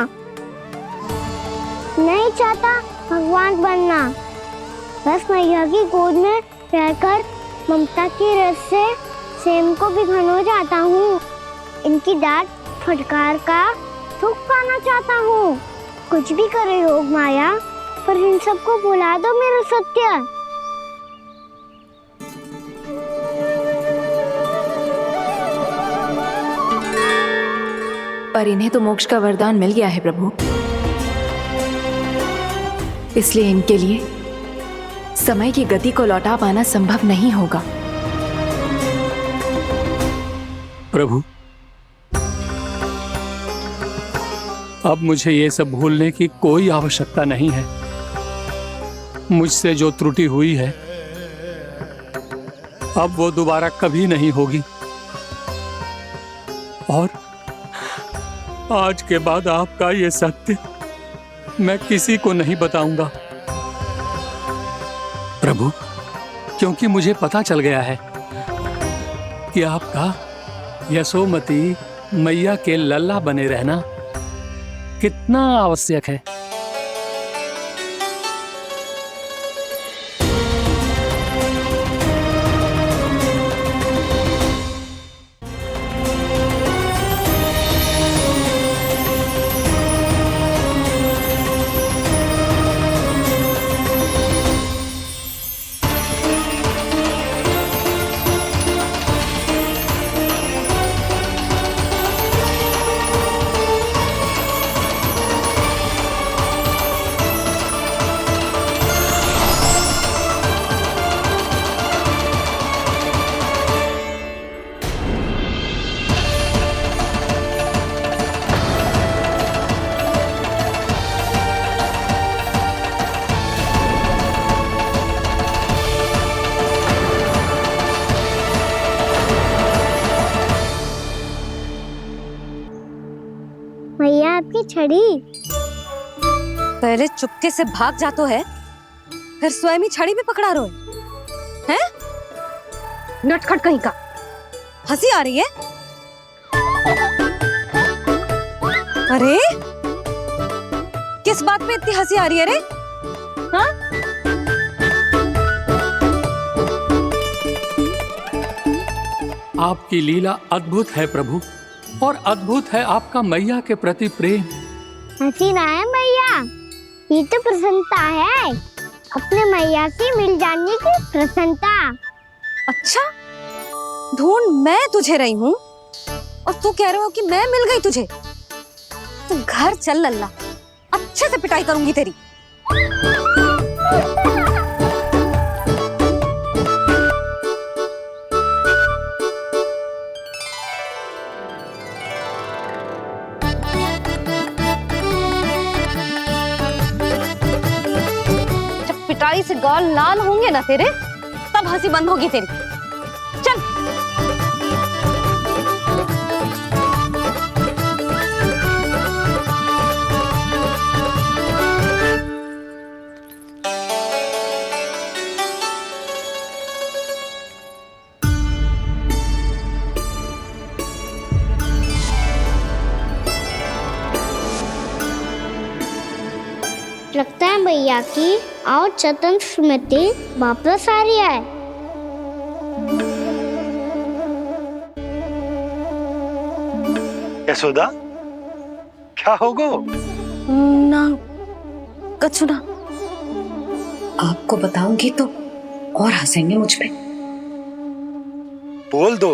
नहीं चाहता भगवान बनना। बस मैया की गोद में रहकर ममता की रस से सेम को भिगोना चाहता हूँ। इनकी डांट फटकार का सुख पाना चाहता हूँ। कुछ भी करे योग माया, पर इन सबको भुला दो मेरा सत्य। पर इन्हें तो मोक्ष का वरदान मिल गया है प्रभु, इसलिए इनके लिए समय की गति को लौटा पाना संभव नहीं होगा। प्रभु, अब मुझे ये सब भूलने की कोई आवश्यकता नहीं है। मुझसे जो त्रुटि हुई है अब वो दोबारा कभी नहीं होगी, और आज के बाद आपका ये सत्य मैं किसी को नहीं बताऊंगा प्रभु, क्योंकि मुझे पता चल गया है कि आपका यशोमती मैया के लल्ला बने रहना कितना आवश्यक है। मैया आपकी छड़ी। पहले चुपके से भाग जा तो है, फिर स्वयं ही छड़ी भी पकड़ा रोए हैं? नटखट कहीं का। हंसी आ रही है? अरे किस बात पे इतनी हंसी आ रही है रे? हाँ? आपकी लीला अद्भुत है प्रभु, और अद्भुत है आपका मैया के प्रति प्रेम। हंसी ना है मैया, ये तो प्रसन्नता है, अपने मैया से मिल जाने की प्रसन्नता। अच्छा, ढूंढ मैं तुझे रही हूँ और तू कह रहे हो कि मैं मिल गई तुझे। तू घर चल लल्ला, अच्छे से पिटाई करूंगी तेरी। जब पिटाई से गाल लाल होंगे ना तेरे, तब हंसी बंद होगी तेरी। चल। लगता है भैया की और चतन स्मृति वापस आ रही है। यशोदा, क्या होगा? ना कछु ना। आपको बताऊंगी तो और हंसेंगे मुझ पे। बोल दो,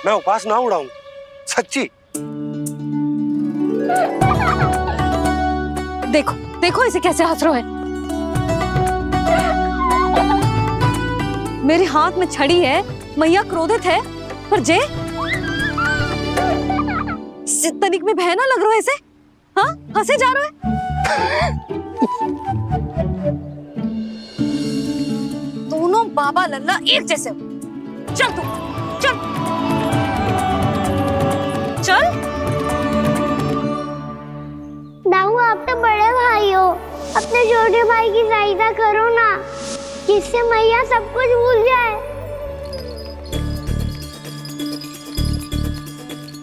मैं उपास ना उड़ाऊं, सच्ची। देखो देखो इसे कैसे हंस रहा है। मेरे हाथ में छड़ी है, मैया क्रोधित है, पर जे तनिक में भय ना लग रहा है इसे। हाँ, हंसे जा रहा है। दोनों बाबा लल्ला एक जैसे हो। चल तू, चल चल। दाऊ, आप तो बड़े भाई हो, अपने छोटे भाई की सहायता करो ना, जिससे मैया सब कुछ भूल जाए।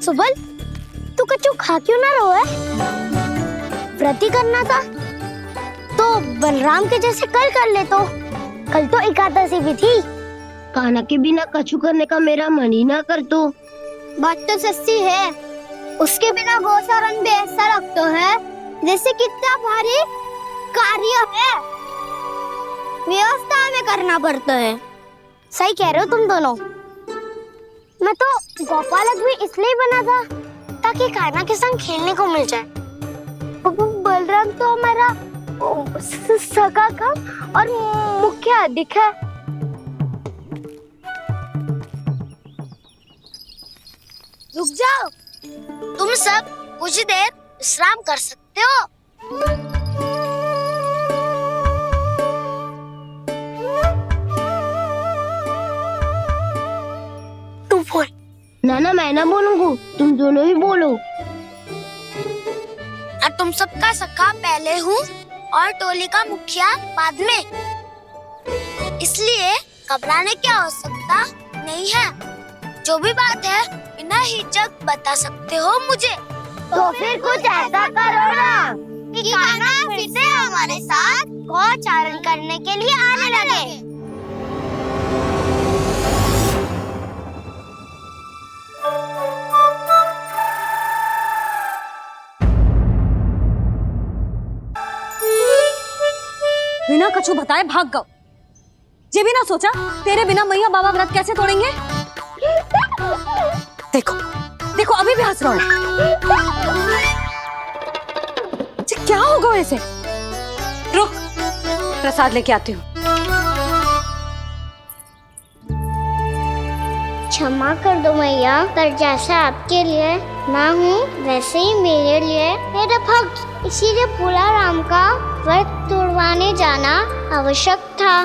सुबल, तू कच्चू खा क्यों ना रहो है? व्रती करना था तो बलराम के जैसे कल कर ले। तो कल तो एकादशी भी थी। कान्हा के बिना कछु करने का मेरा मन ही ना कर। तो बात तो सच्ची है, उसके बिना गोचारण भी ऐसा लगता है जैसे कितना भारी कार्य है, व्यवस्था में करना पड़ता है। सही कह रहे हो तुम दोनों। मैं तो गोपालक भी इसलिए बना था ताकि कान्हा के संग खेलने को मिल जाए। बलराम तो हमारा सगा कम और मुख्य अधिक है। रुक जाओ, तुम सब कुछ देर विश्राम कर सकते हो। तू बोल। ना मैं ना बोलूंगा, तुम दोनों ही बोलो। और तुम सबका सखा पहले हूँ और टोली का मुखिया बाद में, इसलिए घबराने की आवश्यकता नहीं है। जो भी बात है बिना हिचक बता सकते हो मुझे। तो फिर कुछ ऐसा करो ना कि कान्हा फिर से हमारे साथ गोचारण करने के लिए आने लगे। बिना कछु बताए भाग गओ। ये भी ना सोचा तेरे बिना मैया बाबा व्रत कैसे तोड़ेंगे। देखो देखो अभी भी हंस रहा है। क्या होगा ऐसे? रुक, प्रसाद लेके आती हूँ। क्षमा कर दो मैया, पर जैसा आपके लिए माँ हूँ वैसे ही मेरे लिए मेरा भक्त, इसीलिए भोला राम का व्रत तोड़वाने जाना आवश्यक था।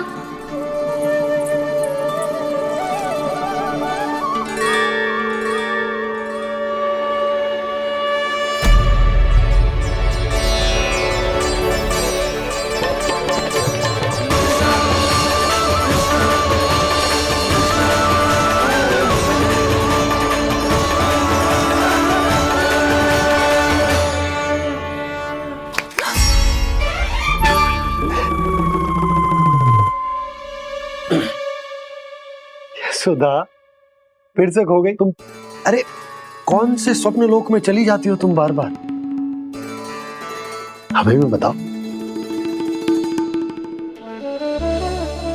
सुधा, फिर से खो गई तुम। अरे कौन से स्वप्न लोक में चली जाती हो तुम बार बार? हमें भी बताओ।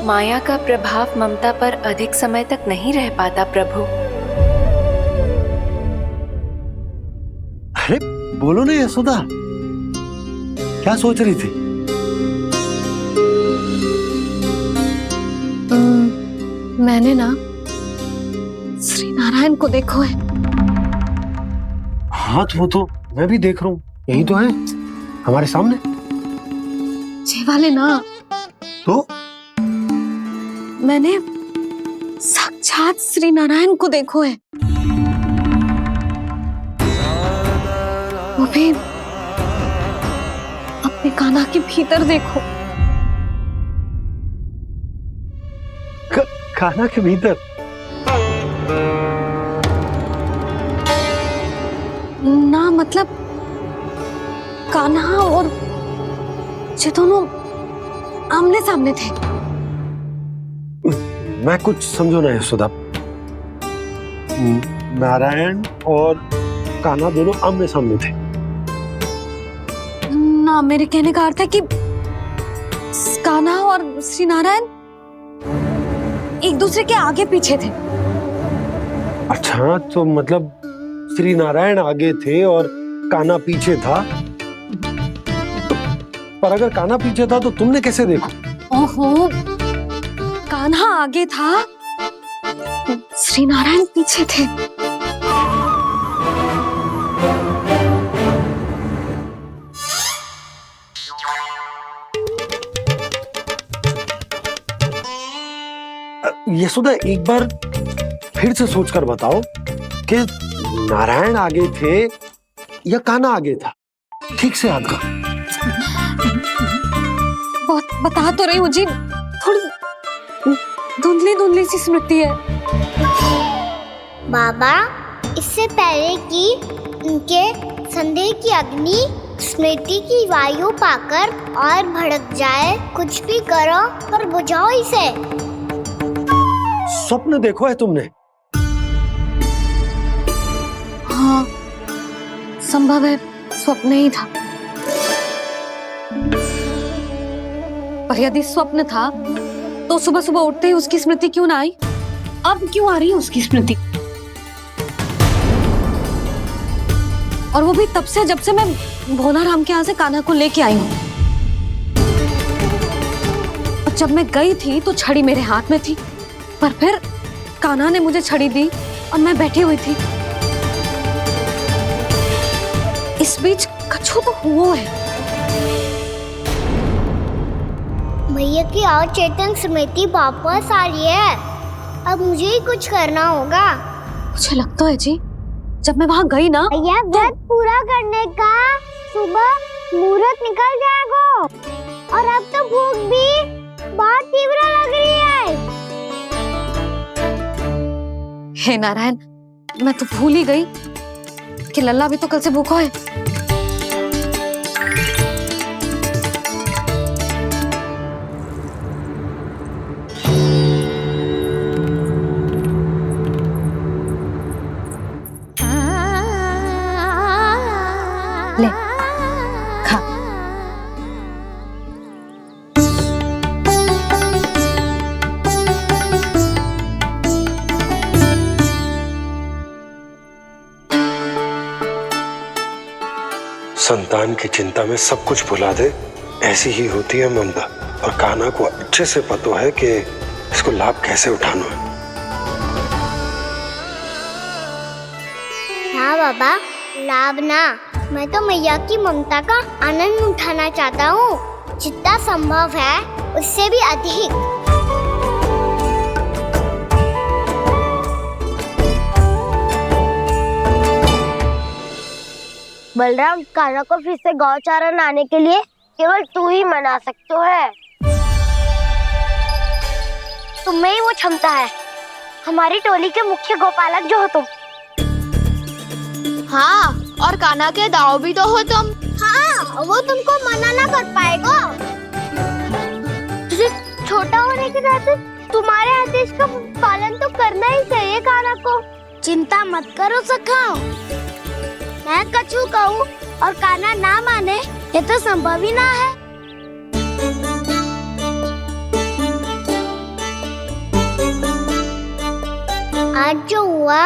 माया का प्रभाव ममता पर अधिक समय तक नहीं रह पाता प्रभु। अरे बोलो ना यशोदा, क्या सोच रही थी? मैंने ना श्री नारायण को देखो है। हाँ वो तो मैं भी देख रहा हूँ, यही तो है हमारे सामने। ये वाले ना, तो मैंने साक्षात श्री नारायण को देखो है, वो भी अपने कान्हा के भीतर देखो। कान्हा के भीतर? ना मतलब कान्हा और ये दोनों आमने सामने थे। मैं कुछ समझो ना यशोदा। नारायण और कान्हा दोनों आमने सामने थे? ना, मेरे कहने का अर्थ है कि कान्हा और श्री नारायण एक दूसरे के आगे पीछे थे। अच्छा, तो मतलब श्री नारायण आगे थे और कान्हा पीछे था। पर अगर कान्हा पीछे था तो तुमने कैसे देखा? ओहो, कान्हा आगे था, श्री नारायण पीछे थे। यशोदा एक बार फिर से सोचकर बताओ कि नारायण आगे थे या कान्हा आगे था? ठीक से याद करो। बहुत बता तो रही हूँ जी, थोड़ी धुंधली धुंधली सी स्मृति है। बाबा, इससे पहले कि उनके संदेह की अग्नि स्मृति की वायु पाकर और भड़क जाए, कुछ भी करो पर बुझाओ इसे। स्वप्न देखो है तुमने? हाँ, संभव है स्वप्न ही था। पर यदि स्वप्न था तो सुबह सुबह उठते ही उसकी स्मृति क्यों ना आई? अब क्यों आ रही है उसकी स्मृति? और वो भी तब से जब से मैं भोलाराम के यहाँ से कान्हा को लेके आई हूँ। और जब मैं गई थी तो छड़ी मेरे हाथ में थी, पर फिर कान्हा ने मुझे छड़ी दी और मैं बैठी हुई थी। इस बीच कछु तो हुआ है। भैया की अचेतन स्मृति वापस आ रही है। अब मुझे ही कुछ करना होगा। मुझे लगता है जी, जब मैं वहाँ गई ना, भैया व्रत पूरा करने का सुबह मुहूर्त निकल जाएगा और अब तो भूख भी बहुत तीव्र लग रही है। हे नारायण, मैं तो भूल ही गई कि लल्ला भी तो कल से भूखा है। ले खा। संतान की चिंता में सब कुछ भुला दे, ऐसी ही होती है ममता। और कान्हा को अच्छे से पता है कि इसको लाभ कैसे उठाना है। हाँ बाबा, लाभ ना, मैं तो मैया की ममता का आनंद उठाना चाहता हूँ, जितना संभव है उससे भी अधिक। बलराम, कान्हा को फिर से गौचारण आने के लिए केवल तू ही मना सकते है। तुम्हें ही वो क्षमता है, हमारी टोली के मुख्य गोपालक जो हो तुम। हाँ, और कान्हा के दाव भी तो हो तुम। हाँ, वो तुमको मना ना कर पाएगा। तुझे छोटा होने के नाते तुम्हारे आदेश का पालन तो करना ही चाहिए काना को। चिंता मत करो सखा, मैं कछु कहूँ और काना ना माने ये तो संभव ही ना है। आज जो हुआ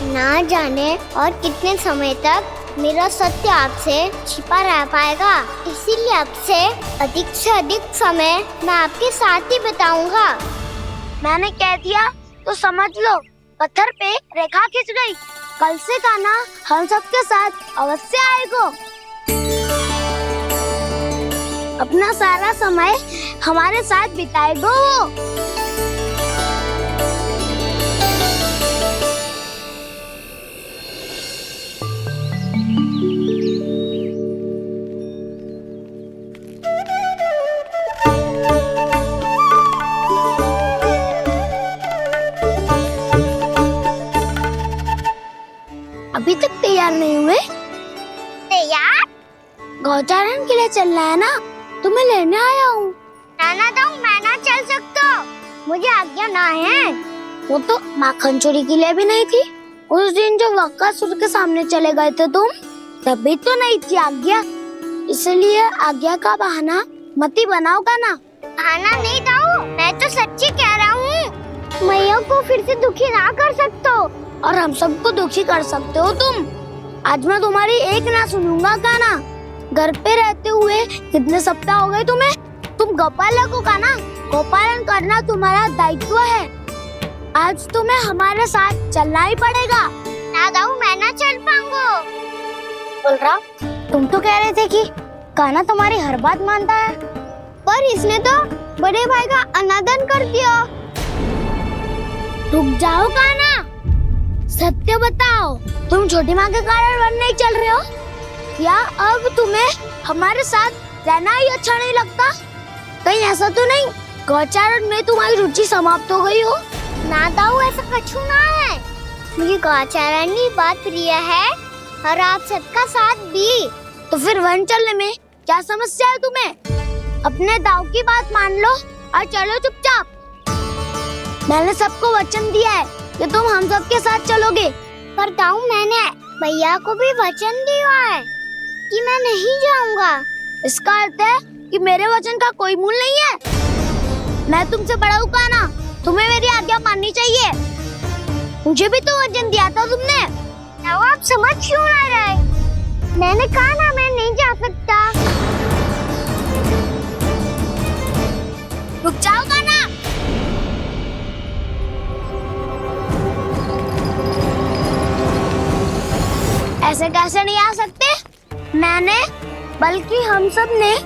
ना जाने और कितने समय तक मेरा सत्य आपसे छिपा रह पाएगा, इसीलिए आपसे अधिक से अधिक समय मैं आपके साथ ही बिताऊंगा। मैंने कह दिया तो समझ लो, पत्थर पे रेखा खींच गई। कल से काना हम सबके साथ अवश्य आएगा। अपना सारा समय हमारे साथ बिताएगा वो। अभी तक तैयार नहीं हुए? तैयार? गौचारण के लिए चलना है ना, तुम्हें लेने आया हूँ। नाना तो मैं ना चल सकता, मुझे आज्ञा ना है। वो तो माखन चोरी के लिए भी नहीं थी। उस दिन जो वक्कासुर के सामने चले गए थे तुम, तभी तो नहीं थी आज्ञा। इसलिए आज्ञा का बहाना मत ही बनाओ ना। बहाना नहीं दाऊ, मैं तो सच्ची कह रहा हूँ। मैया को फिर से दुखी ना कर सकते हो और हम सबको दुखी कर सकते हो तुम। आज मैं तुम्हारी एक ना सुनूंगा काना। घर पे रहते हुए कितने सप्ताह हो गए तुम्हें? तुम गोपालक हो काना, गोपालन करना तुम्हारा दायित्व है। आज तुम्हें हमारे साथ चलना ही पड़ेगा। ना दाऊ, मैं ना चल पाऊंगा। बोल रहा, तुम तो कह रहे थे कि काना तुम्हारी हर बात मानता है, पर इसने तो बड़े भाई का अनादर कर दिया। रुक जाओ काना, सत्य बताओ, तुम छोटी माँ के कारण वन नहीं चल रहे हो? या अब तुम्हें हमारे साथ रहना ही अच्छा नहीं लगता? कहीं ऐसा तो नहीं गौचारण में तुम्हारी रुचि समाप्त हो गई हो? ना दाऊ, ऐसा कछु ना है। मुझे गौचारण की बात प्रिय है और आप सबका साथ भी। तो फिर वन चलने में क्या समस्या है तुम्हें? अपने दाऊ की बात मान लो और चलो चुपचाप। मैंने सबको वचन दिया है कि तुम हम सबके साथ चलोगे। पर दाऊ, मैंने भैया को भी वचन दिया है कि मैं नहीं जाऊंगा। इसका अर्थ है कि मेरे वचन का कोई मूल नहीं है। मैं तुमसे बड़ा हूँ काना, तुम्हें मेरी आज्ञा माननी चाहिए। मुझे भी तो वचन दिया था तुमने। दाऊ, आप समझ क्यों आ रहे? मैंने कहा ना, मैं नहीं जा सकता। रुक जाओ काना। ऐसे कैसे नहीं आ सकते? मैंने बल्कि हम सब ने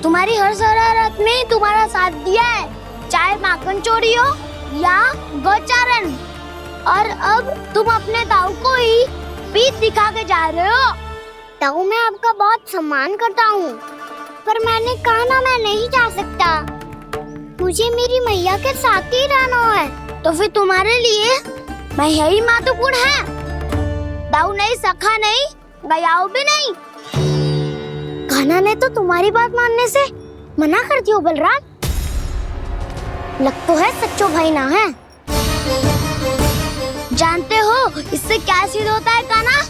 तुम्हारी हर शरारत में तुम्हारा साथ दिया है, चाहे माखन चोरी हो या गौचारण। और अब तुम अपने दाऊ को ही पीठ दिखा के जा रहे हो। दाऊ, मैं आपका बहुत सम्मान करता हूँ, पर मैंने कहा ना, मैं नहीं जा सकता। मुझे मेरी मैया के साथ ही रहना है। तो फिर तुम्हारे लिए मैं यही महत्वपूर्ण है। दाऊ नहीं, सखा नहीं, गयाऊ भी नहीं। कान्हा ने तो तुम्हारी बात मानने से मना कर दिया बलराम। लग तो है सच्चो भाई ना है। जानते हो इससे क्या सिद्ध होता है कान्हा?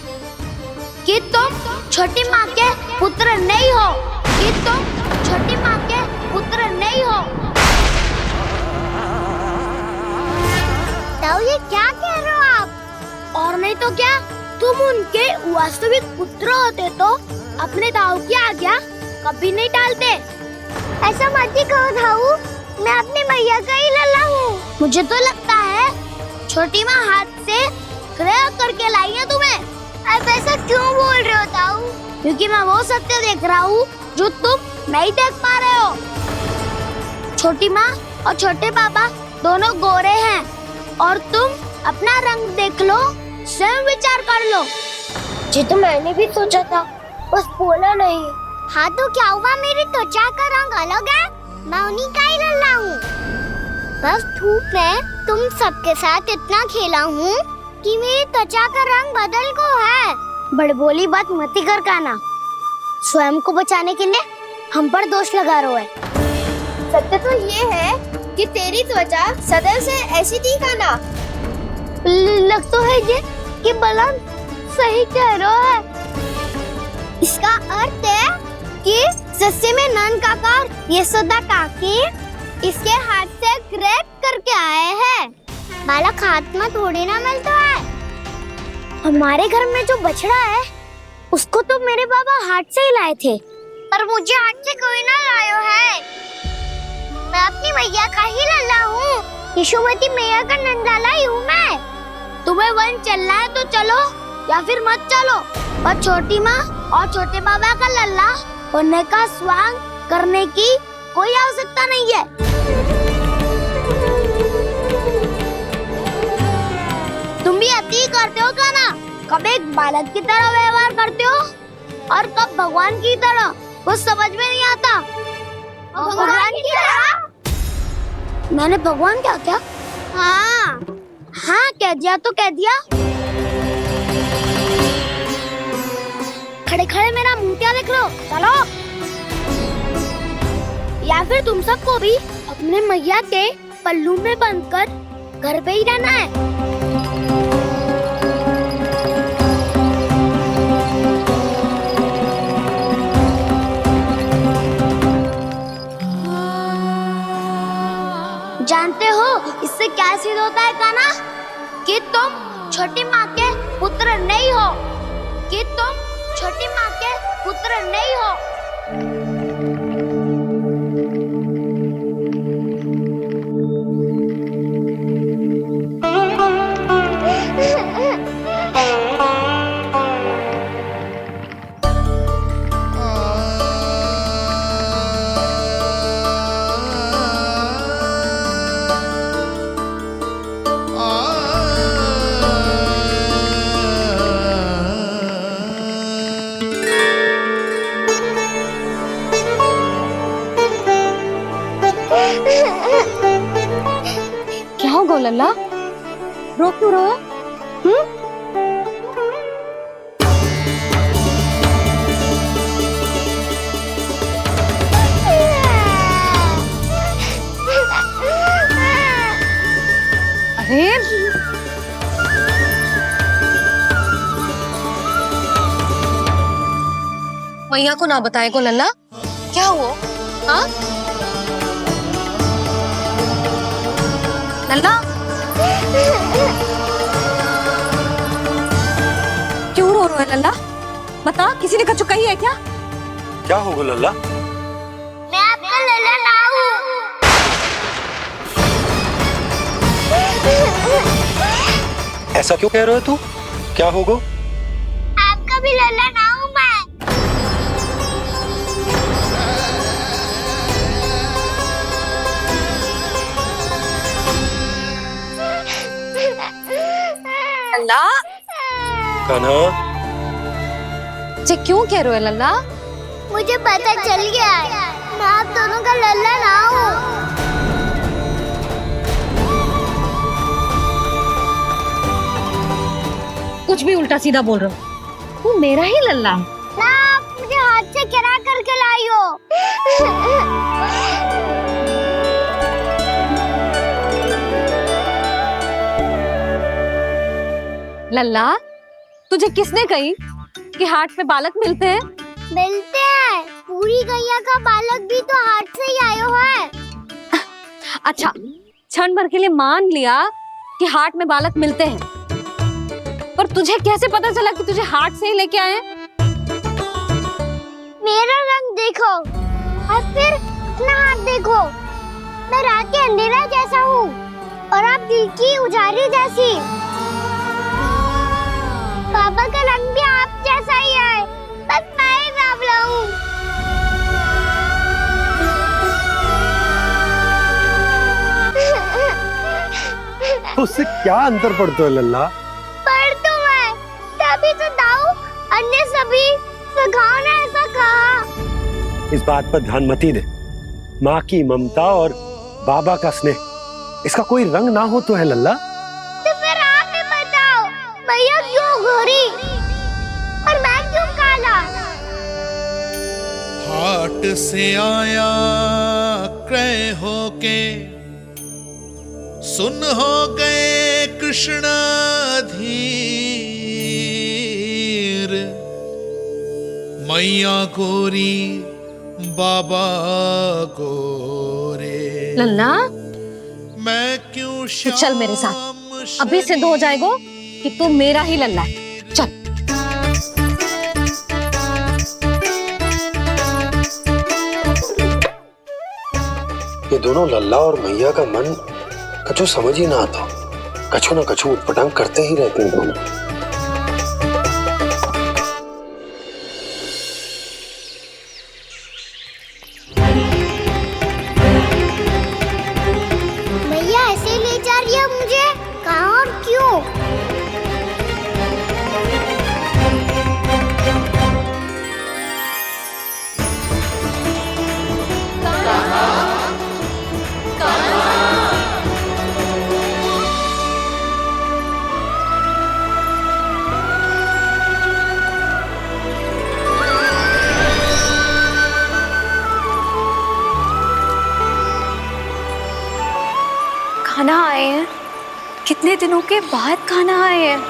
कि तुम छोटी माँ के पुत्र नहीं हो, कि तुम छोटी माँ के पुत्र नहीं हो। दाऊ, ये क्या कह रहे हो आप? और नहीं तो क्या, तुम उनके वास्तविक पुत्र होते तो अपने दाऊ की आज्ञा कभी नहीं टालते। ऐसा मत ही कहो दाऊ, मैं अपनी मैया का ही लल्ला हूँ। मुझे तो लगता है छोटी माँ हाथ से ग्रह करके लाई है तुम्हें। अब ऐसा क्यों बोल रहे हो दाऊ? क्योंकि मैं वो सत्य देख रहा हूँ जो तुम नहीं देख पा रहे हो। छोटी माँ और छोटे पापा दोनों गोरे हैं और तुम अपना रंग देख लो, स्वयं विचार कर लो। जी तो मैंने भी सोचा था, बस बोला नहीं। हाँ तो क्या हुआ, मेरी त्वचा का रंग अलग है, मैं उन्हीं का ही लल्ला हूँ। बस धूप में तुम सबके साथ इतना खेला हूँ कि मेरी त्वचा का रंग बदल को है। बड़बोली बात मत ही कर कान्हा, स्वयं को बचाने के लिए हम पर दोष लगा रहे हो। सत्य तो ये है कि तेरी त्वचा सदैव से ऐसी थी काना। लग तो है ये कि बलम सही कह रहा है। इसका अर्थ है कि सस्ते में नन काका यशोदा काकी इसके हाथ से ग्रेप करके आए हैं। बालक हाथ में थोड़ी ना मिलता है। हमारे घर में जो बछड़ा है उसको तो मेरे बाबा हाथ से ही लाए थे, पर मुझे हाथ से कोई ना लायो है। मैं अपनी मैया का ही लल्ला हूँ, यशोमती मैया का नंदलाला ही हूँ मैं। तुम्हें वन चलना है तो चलो या फिर मत चलो, और छोटी माँ और छोटे बाबा का लल्ला बनने का स्वांग करने की कोई आवश्यकता नहीं है। तुम भी अति करते हो का ना, कब एक बालक की तरह व्यवहार करते हो और कब भगवान की तरह, कुछ समझ में नहीं आता। भगवान की तरह? मैंने भगवान क्या क्या? हाँ हाँ कह दिया तो कह दिया। खड़े खड़े मेरा मुंह क्या देख लो, चलो। या फिर तुम सबको भी अपने मैया के पल्लू में बंधकर घर पे ही रहना है। जानते हो इससे क्या सिद्ध होता है काना? कि तुम छोटी माँ के पुत्र नहीं हो, कि तुम छोटी माँ के पुत्र नहीं हो। क्या हो लल्ला, रो क्यों रहा है? अरे मैया को ना बताए को लल्ला, क्या हुआ? हाँ लल्ला, क्यों रो रहा है लल्ला? बता, किसी ने कछु कही है क्या? क्या होगा लल्ला? मैं आपका लल्ला ना हूँ। ऐसा क्यों कह रहे हो तू? क्या होगा? आपका भी लल्ला ना हूँ मैं। लल्ला, कान्हा, जे क्यों कह रहे हो लल्ला? मुझे पता चल गया है, मैं आप दोनों का लल्ला ना हूँ। कुछ भी उल्टा सीधा बोल रहे हो, तू मेरा ही लल्ला है ना। आप मुझे हाथ से गिरा करके लाई हो। लल्ला, तुझे किसने कही कि हाट में बालक मिलते हैं? मिलते हैं, पूरी गैया का बालक भी तो हाट से ही आयो है। अच्छा, क्षण भर के लिए मान लिया कि हाट में बालक मिलते हैं, पर तुझे कैसे पता चला कि तुझे हाट से ही लेके आए? मेरा रंग देखो और फिर अपना हाथ देखो। मैं रात के अंधेरा जैसा हूँ और आप दिल की उजाली जैसी। बाबा का रंग भी आप जैसा ही है, बस मैं ही बावला हूँ। उससे क्या अंतर पड़ता है लल्ला? पर तो मैं तभी तो दाऊ अन्य सभी सखाओ ने ऐसा कहा। इस बात पर ध्यान मत ही दे। माँ की ममता और बाबा का स्नेह, इसका कोई रंग ना हो तो है लल्ला? तो फिर आप ही बताओ, भैया क्यों गोरी और मैं क्यों काला? हाट से आया क्रय होके सुन हो गए कृष्ण धीर, मैया गोरी बाबा गोरे। लल्ला मैं क्यों तू चल मेरे साथ, अभी सिद्ध हो जाएगा कि तू मेरा ही लल्ला है। चल। ये दोनों लल्ला और मैया का मन कछु समझ ही ना आता, कछु ना कछु उटपटांग करते ही रहते हैं दोनों। भैया ऐसे ले जा रही है मुझे, कहाँ और क्यों? खाना आए हैं, कितने दिनों के बाद खाना आए हैं।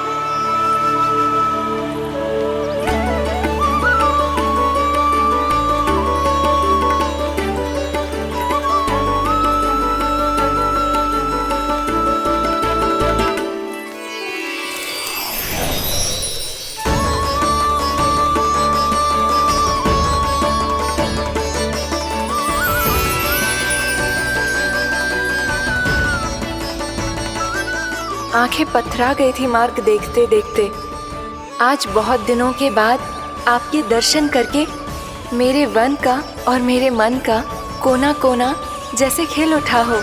आंखें पथरा गई थी मार्ग देखते देखते। आज बहुत दिनों के बाद आपके दर्शन करके मेरे वन का और मेरे मन का कोना कोना जैसे खिल उठा हो।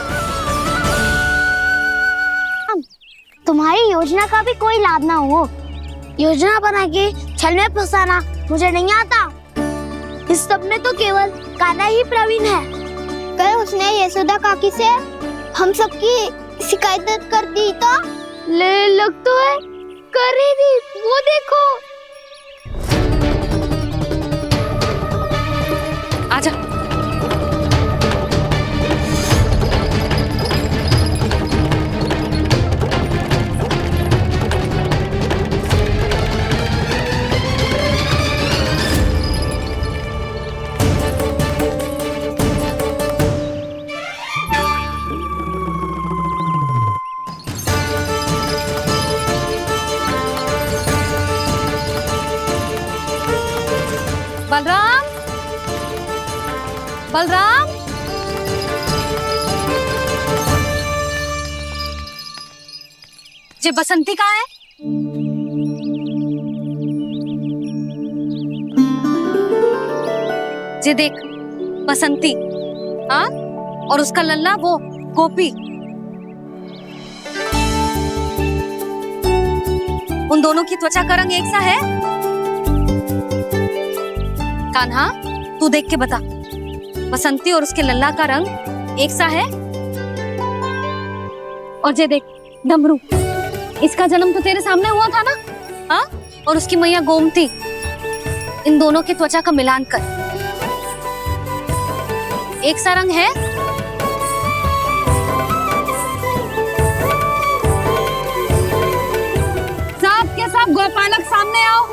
तुम्हारी योजना का भी कोई लाभ ना हो। योजना बना के छल में फंसाना मुझे नहीं आता। इस सब में तो केवल कान्हा ही प्रवीण है। कल उसने यशोदा काकी से हम सबकी शिकायत कर दी तो लग तो है कर ही दी, वो देखो। आजा। बलराम, बलराम, ये बसंती कहाँ है? ये देख बसंती, हाँ, और उसका लल्ला वो गोपी। उन दोनों की त्वचा का रंग एक सा है? कान्हा, तू देख के बता, बसंती और उसके लल्ला का रंग एक सा है? और ये देख डमरू, इसका जन्म तो तेरे सामने हुआ था ना, हाँ? और उसकी मैया गोमती, इन दोनों की त्वचा का मिलान कर, एक सा रंग है? सब के सब गोपालक सामने आओ।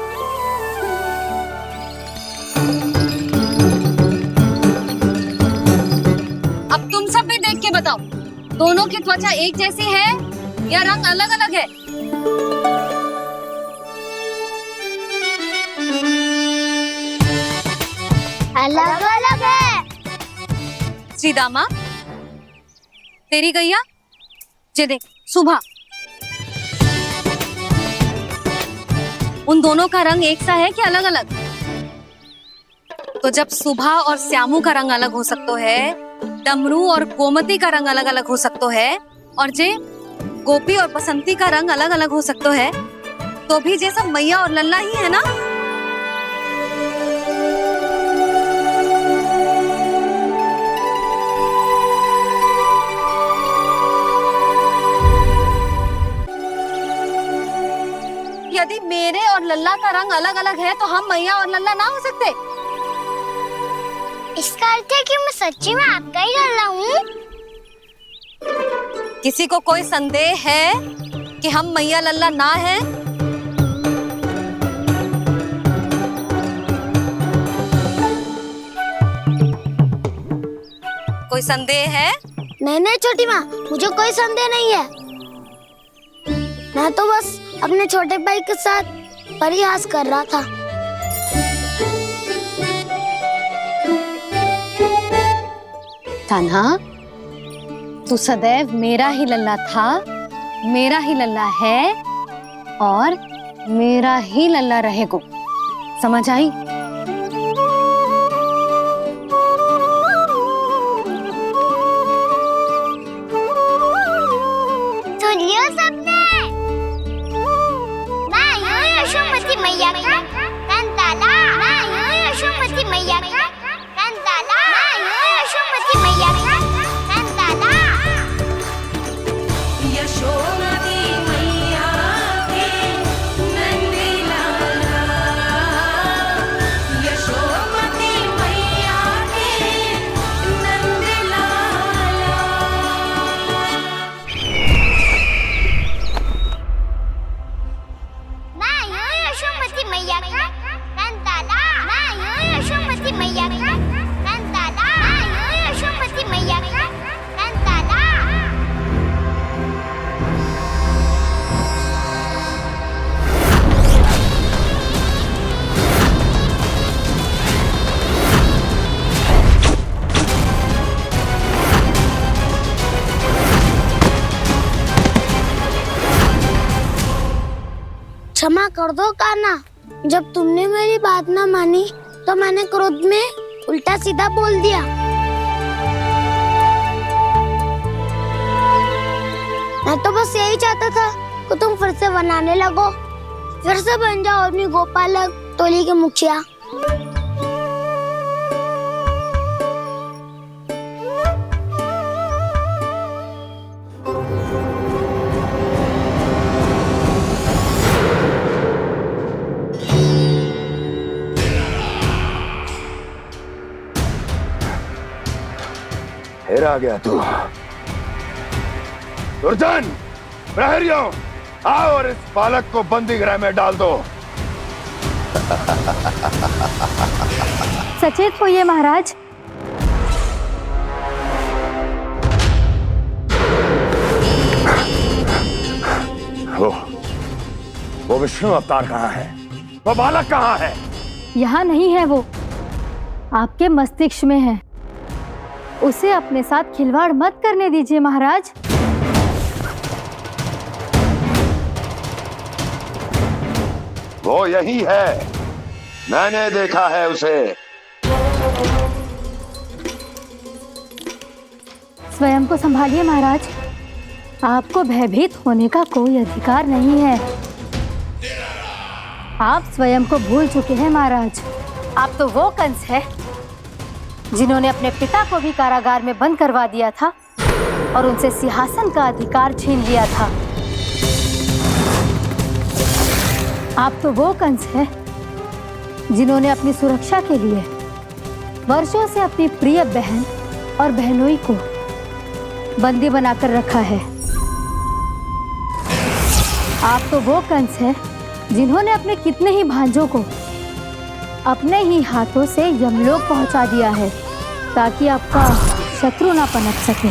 अब तुम सब भी देख के बताओ, दोनों की त्वचा एक जैसी है या रंग अलग अलग है? अलग अलग है। श्रीदामा, तेरी गैया, ये देख सुभा, उन दोनों का रंग एक सा है कि अलग अलग? तो जब सुभा और श्यामू का रंग अलग हो सकता है, डमरू और गोमती का रंग अलग अलग हो सकता है, और जे गोपी और बसंती का रंग अलग अलग हो सकता है, तो भी जे सब मैया और लल्ला ही है ना? यदि मेरे और लल्ला का रंग अलग अलग है तो हम मैया और लल्ला ना हो सकते? इसका अर्थ है कि मैं सच्ची में आपका ही लल्ला हूँ? किसी को कोई संदेह है कि हम मैया लल्ला ना हैं? कोई संदेह है? नहीं नहीं छोटी माँ, मुझे कोई संदेह नहीं है। मैं तो बस अपने छोटे भाई के साथ परिहास कर रहा था। कान्हा, तू सदैव मेरा ही लल्ला था, मेरा ही लल्ला है और मेरा ही लल्ला रहेगा। समझ आई? सुन लियो सबने, मैं हूँ यशोमती मैया का कंताला, मैं हूँ यशोमती मैया का कंताला, मैं हूँ यशोमती मैया का कंताला। यशोमती मैया के नंदी लाला, यशोमती मैया के नंदी लाला। मैं हूँ यशोमती मैया का कंताला, मैं हूँ यशोमती मैया का कंताला, मैं हूँ यशोमती मैया का कंताला। क्षमा कर दो कान्हा, जब तुमने मेरी बात ना मानी तो मैंने क्रोध में उल्टा सीधा बोल दिया। मैं तो बस यही चाहता था कि तुम फिर से बनाने लगो, फिर से बन जाओ अपनी गोपालक टोली के मुखिया। फिर आ गया तू। दुर्जन, प्रहरियों, आओ और इस बालक को बंदी गृह में डाल दो। सचेत होइए महाराज। वो विष्णु अवतार कहाँ है? वो बालक कहाँ है? यहाँ नहीं है वो, आपके मस्तिष्क में है। उसे अपने साथ खिलवाड़ मत करने दीजिए महाराज। वो यही है, मैंने देखा है उसे। स्वयं को संभालिए महाराज, आपको भयभीत होने का कोई अधिकार नहीं है। आप स्वयं को भूल चुके हैं महाराज। आप तो वो कंस है जिन्होंने अपने पिता को भी कारागार में बंद करवा दिया था और उनसे सिंहासन का अधिकार छीन लिया था। आप तो वो कंस है जिन्होंने अपनी सुरक्षा के लिए वर्षों से अपनी प्रिय बहन और बहनोई को बंदी बनाकर रखा है। आप तो वो कंस है जिन्होंने अपने कितने ही भांजों को अपने ही हाथों से यमलोक पहुंचा दिया है ताकि आपका शत्रु ना पनप सके।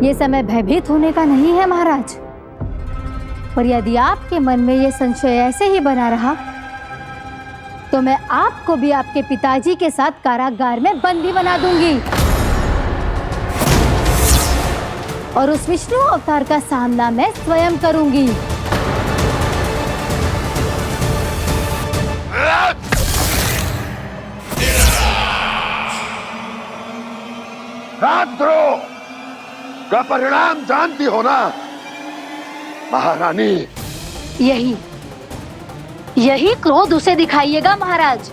ये समय भयभीत होने का नहीं है महाराज, पर यदि आपके मन में ये संशय ऐसे ही बना रहा तो मैं आपको भी आपके पिताजी के साथ कारागार में बंदी बना दूंगी और उस विष्णु अवतार का सामना मैं स्वयं करूंगी। राजद्रोह का परिणाम जानती हो ना महारानी? यही क्रोध उसे दिखाइएगा महाराज।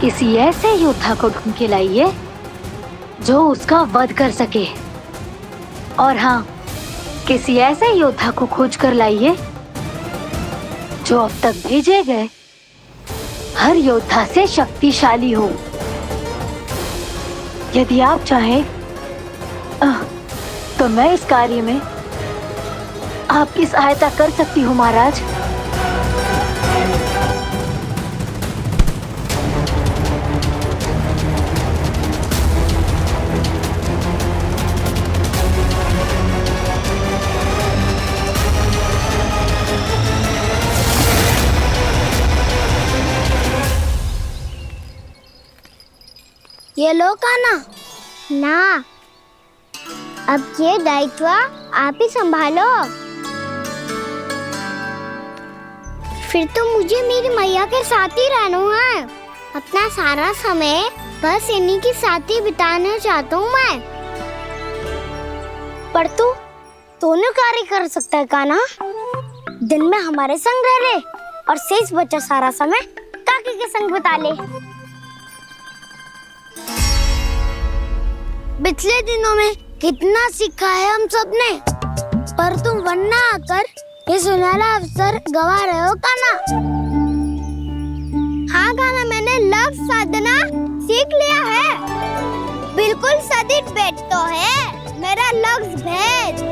किसी ऐसे योद्धा को ढूंढ के लाइए जो उसका वध कर सके, और हाँ, किसी ऐसे योद्धा को खोज कर लाइए जो अब तक भेजे गए हर योद्धा से शक्तिशाली हो। यदि आप चाहें तो मैं इस कार्य में आपकी सहायता कर सकती हूँ महाराज। ये लो कान्हा। ना, अब ये दायित्व आप ही संभालो। फिर तो मुझे मेरी मैया के साथ ही रहना है। अपना सारा समय बस इन्हीं के साथ ही बिताना चाहता हूँ मैं। पर तू दोनों कार्य कर सकता है कान्हा। दिन में हमारे संग रह ले और शेष बचा सारा समय काकी के संग बिता ले। पिछले दिनों में कितना सीखा है हम सबने, पर तुम वरना आकर ये सुनहरा अवसर गवा रहे हो कान्हा। हाँ कान्हा, मैंने लक्ष्य साधना सीख लिया है। बिल्कुल सदित भेद तो है मेरा लक्ष्य भेद।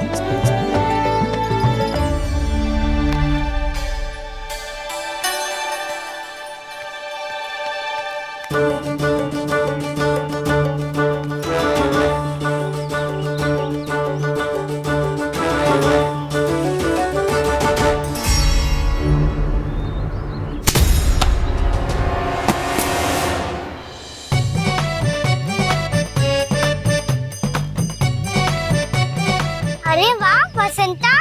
अरे वाह बसंता,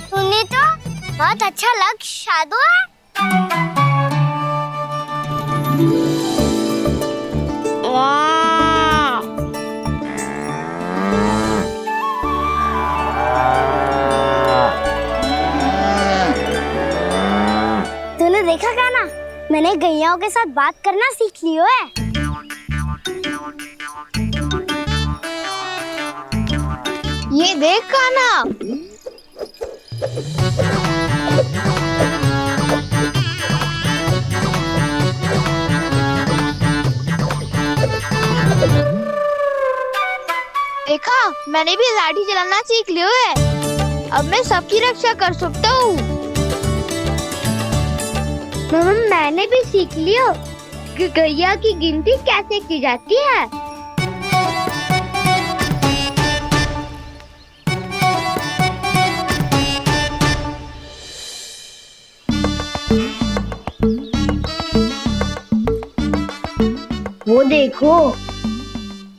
तूने तो बहुत अच्छा लक्ष्य साधा है। वाह! तूने देखा कान्हा, मैंने गैयाओं के साथ बात करना सीख लियो है। ये देख कान्हा। देखा, मैंने भी लाठी चलाना सीख लिया है। अब मैं सबकी रक्षा कर सकता हूँ। मैंने भी सीख लिया कि गैया की गिनती कैसे की जाती है। वो देखो,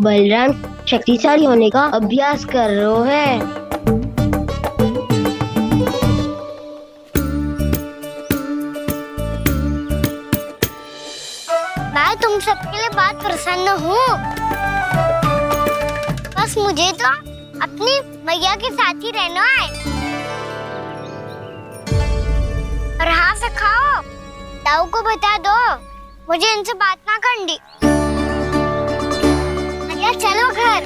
बलराम शक्तिशाली होने का अभ्यास कर रहे हैं। मैं तुम सबके लिए बहुत प्रसन्न हूँ। बस मुझे तो अपनी मैया के साथ ही रहना है। और हाँ से खाओ, ताऊ को बता दो मुझे इनसे बात ना करनी। चलो घर।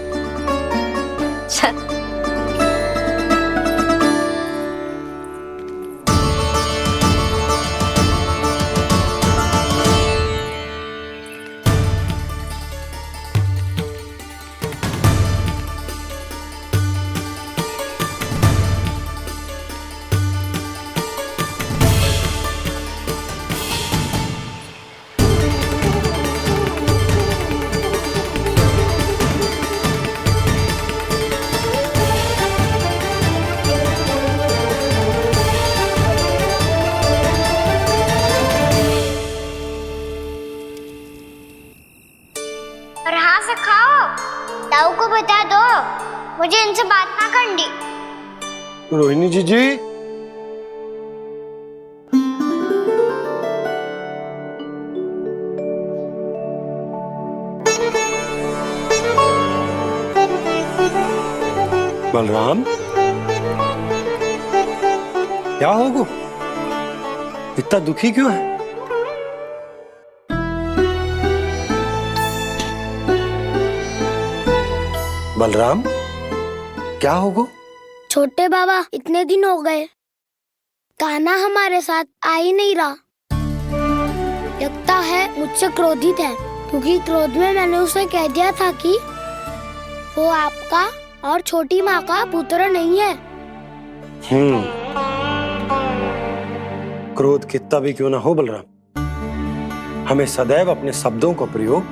ताऊ को बता दो मुझे इनसे बात ना करनी। रोहिणी जी बलराम, क्या होगा? इतना दुखी क्यों है? बलराम, क्या होगा? छोटे बाबा, इतने दिन हो गए कान्हा हमारे साथ आ ही नहीं रहा। लगता है मुझसे क्रोधित है, क्योंकि क्रोध में मैंने उसे कह दिया था कि वो आपका और छोटी माँ का पुत्र नहीं है। क्रोध कितना भी क्यों ना हो बलराम, हमें सदैव अपने शब्दों का प्रयोग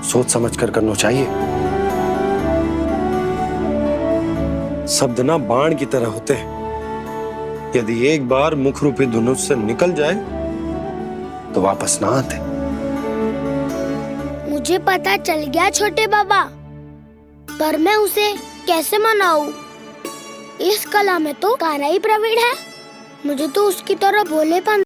सोच समझ कर करना चाहिए। शब्द ना बाण की तरह होते हैं, यदि एक बार मुख रूपी धनुष से निकल जाए तो वापस ना आते। मुझे पता चल गया छोटे बाबा, पर मैं उसे कैसे मनाऊं? इस कला में तो कान्हा ही प्रवीण है, मुझे तो उसकी तरह भोलेपन